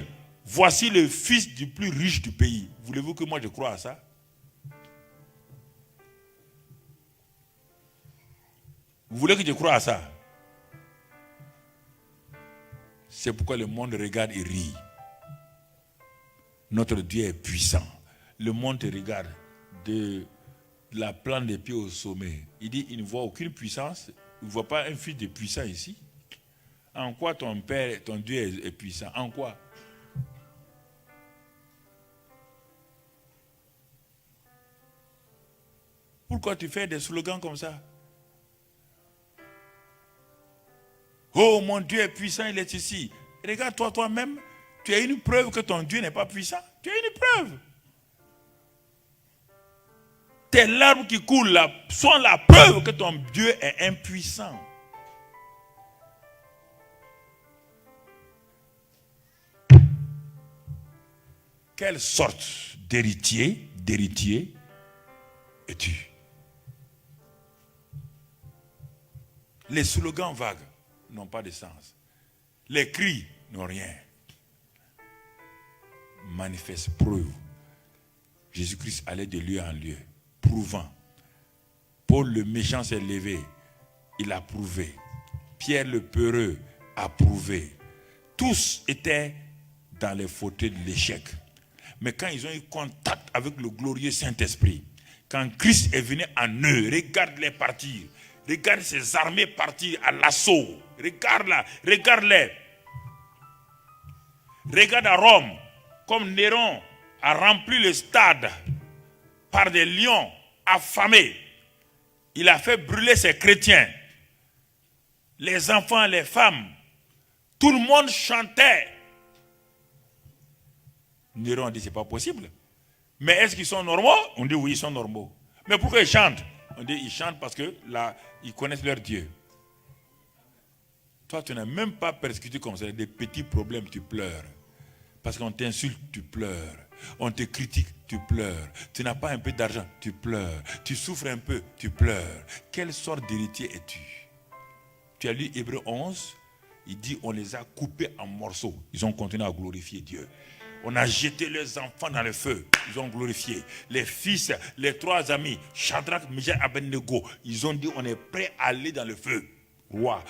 voici le fils du plus riche du pays? Voulez-vous que moi je croie à ça? Vous voulez que je croie à ça? C'est pourquoi le monde regarde et rit. Notre Dieu est puissant. Le monde te regarde de la plante des pieds au sommet. Il dit, il ne voit aucune puissance. Il ne voit pas un fils de puissant ici. En quoi ton Père, ton Dieu est puissant? En quoi? Pourquoi tu fais des slogans comme ça? Oh, mon Dieu est puissant, il est ici. Regarde-toi toi-même. Tu as une preuve que ton Dieu n'est pas puissant. Tu as une preuve. Tes larmes qui coulent là sont la preuve que ton Dieu est impuissant. Quelle sorte d'héritier es-tu? Les slogans vagues n'ont pas de sens. Les cris n'ont rien. Manifeste preuve. Jésus-Christ allait de lieu en lieu, prouvant. Paul le méchant s'est levé, il a prouvé. Pierre le peureux a prouvé. Tous étaient dans les fauteuils de l'échec. Mais quand ils ont eu contact avec le glorieux Saint-Esprit, quand Christ est venu en eux, regarde-les partir. Regarde ces armées partir à l'assaut. Regarde-la, regarde-les. Regarde à Rome, comme Néron a rempli le stade par des lions affamés. Il a fait brûler ses chrétiens. Les enfants, les femmes, tout le monde chantait. Néron a dit, c'est pas possible. Mais est-ce qu'ils sont normaux? On dit oui, ils sont normaux. Mais pourquoi ils chantent? On dit ils chantent parce que là, ils connaissent leur Dieu. Toi, tu n'as même pas persécuté comme ça. Des petits problèmes, tu pleures. Parce qu'on t'insulte, tu pleures. On te critique, tu pleures. Tu n'as pas un peu d'argent, tu pleures. Tu souffres un peu, tu pleures. Quelle sorte d'héritier es-tu? Tu as lu Hébreux 11, il dit on les a coupés en morceaux. Ils ont continué à glorifier Dieu. On a jeté leurs enfants dans le feu. Ils ont glorifié. Les fils, les 3 amis, Shadrach, Meshach, Abednego, ils ont dit on est prêt à aller dans le feu. Roi,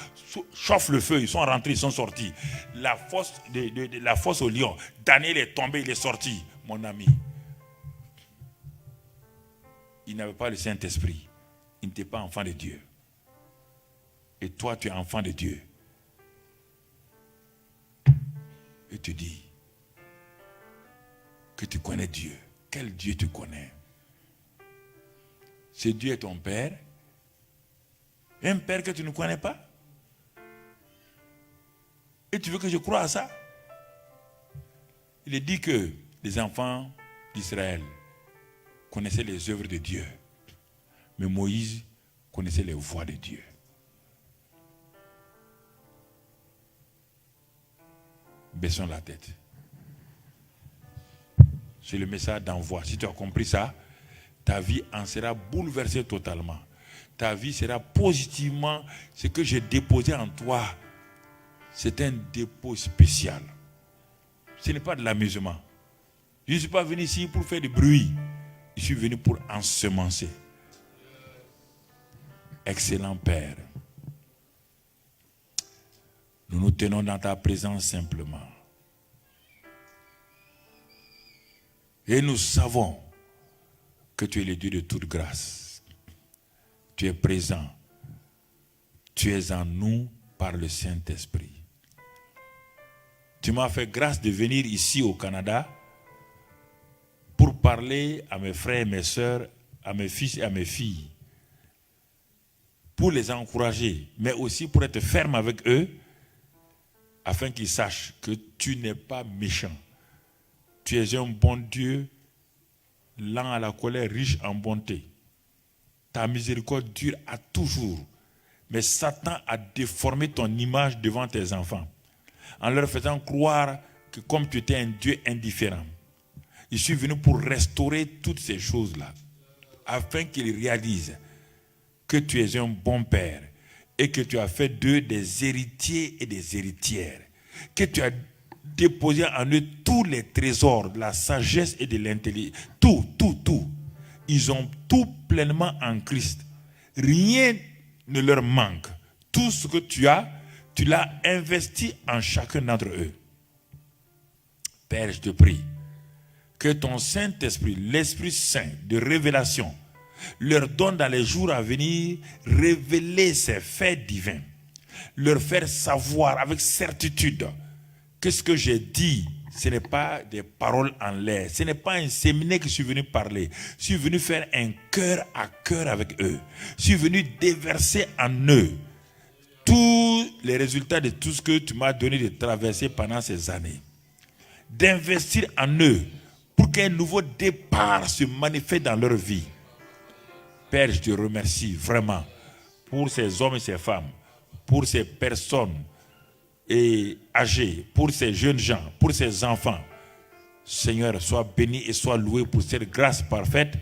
chauffe le feu. Ils sont rentrés, ils sont sortis. La fosse au lion. Daniel est tombé, il est sorti. Mon ami. Il n'avait pas le Saint-Esprit. Il n'était pas enfant de Dieu. Et toi, tu es enfant de Dieu. Et tu dis que tu connais Dieu. Quel Dieu tu connais? Ce Dieu est ton Père. Un Père que tu ne connais pas. Et tu veux que je croie à ça? Il est dit que les enfants d'Israël connaissaient les œuvres de Dieu. Mais Moïse connaissait les voies de Dieu. Baissons la tête. C'est le message d'envoi. Si tu as compris ça, ta vie en sera bouleversée totalement. Ta vie sera positivement ce que j'ai déposé en toi. C'est un dépôt spécial. Ce n'est pas de l'amusement. Je ne suis pas venu ici pour faire du bruit. Je suis venu pour ensemencer. Excellent Père. Nous nous tenons dans ta présence simplement. Et nous savons que tu es le Dieu de toute grâce. Tu es présent. Tu es en nous par le Saint-Esprit. Tu m'as fait grâce de venir ici au Canada pour parler à mes frères et mes sœurs, à mes fils et à mes filles, pour les encourager, mais aussi pour être ferme avec eux, afin qu'ils sachent que tu n'es pas méchant. Tu es un bon Dieu, lent à la colère, riche en bonté. Ta miséricorde dure à toujours. Mais Satan a déformé ton image devant tes enfants, en leur faisant croire que comme tu étais un Dieu indifférent. Je suis venu pour restaurer toutes ces choses-là, afin qu'ils réalisent que tu es un bon Père et que tu as fait d'eux des héritiers et des héritières, que tu as déposé en eux tous les trésors de la sagesse et de l'intelligence. Tout. Ils ont tout pleinement en Christ. Rien ne leur manque. Tout ce que tu as, tu l'as investi en chacun d'entre eux. Père, je te prie que ton Saint-Esprit, l'Esprit Saint de révélation, leur donne dans les jours à venir révéler ces faits divins, leur faire savoir avec certitude que ce que j'ai dit, ce n'est pas des paroles en l'air, ce n'est pas un séminaire que je suis venu parler, je suis venu faire un cœur à cœur avec eux, je suis venu déverser en eux tous les résultats de tout ce que tu m'as donné de traverser pendant ces années, d'investir en eux pour qu'un nouveau départ se manifeste dans leur vie. Père, je te remercie vraiment pour ces hommes et ces femmes, pour ces personnes âgées, pour ces jeunes gens, pour ces enfants. Seigneur, sois béni et sois loué pour cette grâce parfaite.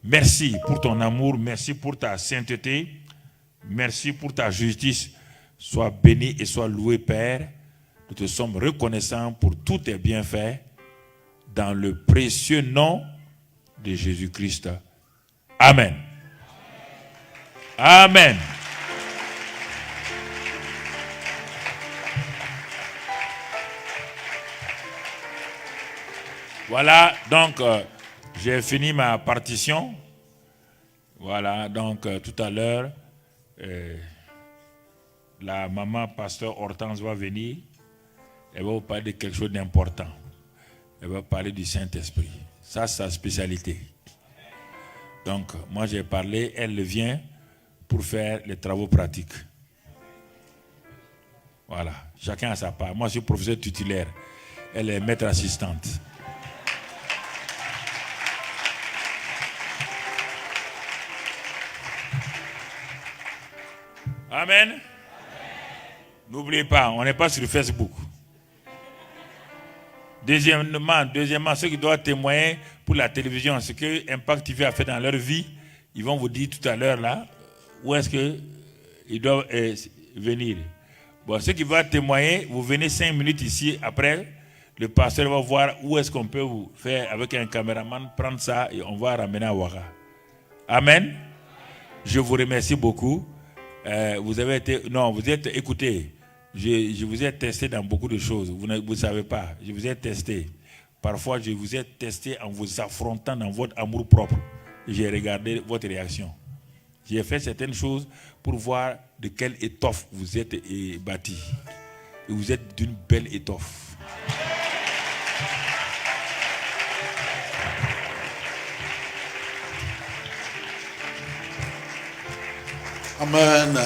Merci pour ton amour, merci pour ta sainteté, merci pour ta justice. Sois béni et sois loué, Père. Nous te sommes reconnaissants pour tous tes bienfaits dans le précieux nom de Jésus-Christ. Amen. Amen. Voilà, donc j'ai fini ma partition. Voilà, donc tout à l'heure, la maman pasteur Hortense va venir. Elle va vous parler de quelque chose d'important. Elle va parler du Saint-Esprit. Ça, c'est sa spécialité. Donc, moi j'ai parlé, elle vient pour faire les travaux pratiques. Voilà, chacun a sa part. Moi, je suis professeur titulaire. Elle est maître assistante. Amen. Amen. N'oubliez pas, on n'est pas sur Facebook. Deuxièmement, ceux qui doivent témoigner pour la télévision, ce que Impact TV a fait dans leur vie, ils vont vous dire tout à l'heure là, où est-ce qu'ils doivent venir. Bon, ceux qui veulent témoigner, vous venez 5 minutes ici, après, Le pasteur va voir où est-ce qu'on peut vous faire avec un caméraman, prendre ça et on va ramener à Ouaga. Amen. Je vous remercie beaucoup. Vous êtes écoutés. Je vous ai testé dans beaucoup de choses. Vous ne savez pas. Je vous ai testé. Parfois, je vous ai testé en vous affrontant dans votre amour propre. J'ai regardé votre réaction. J'ai fait certaines choses pour voir de quelle étoffe vous êtes bâti. Et vous êtes d'une belle étoffe. Amen.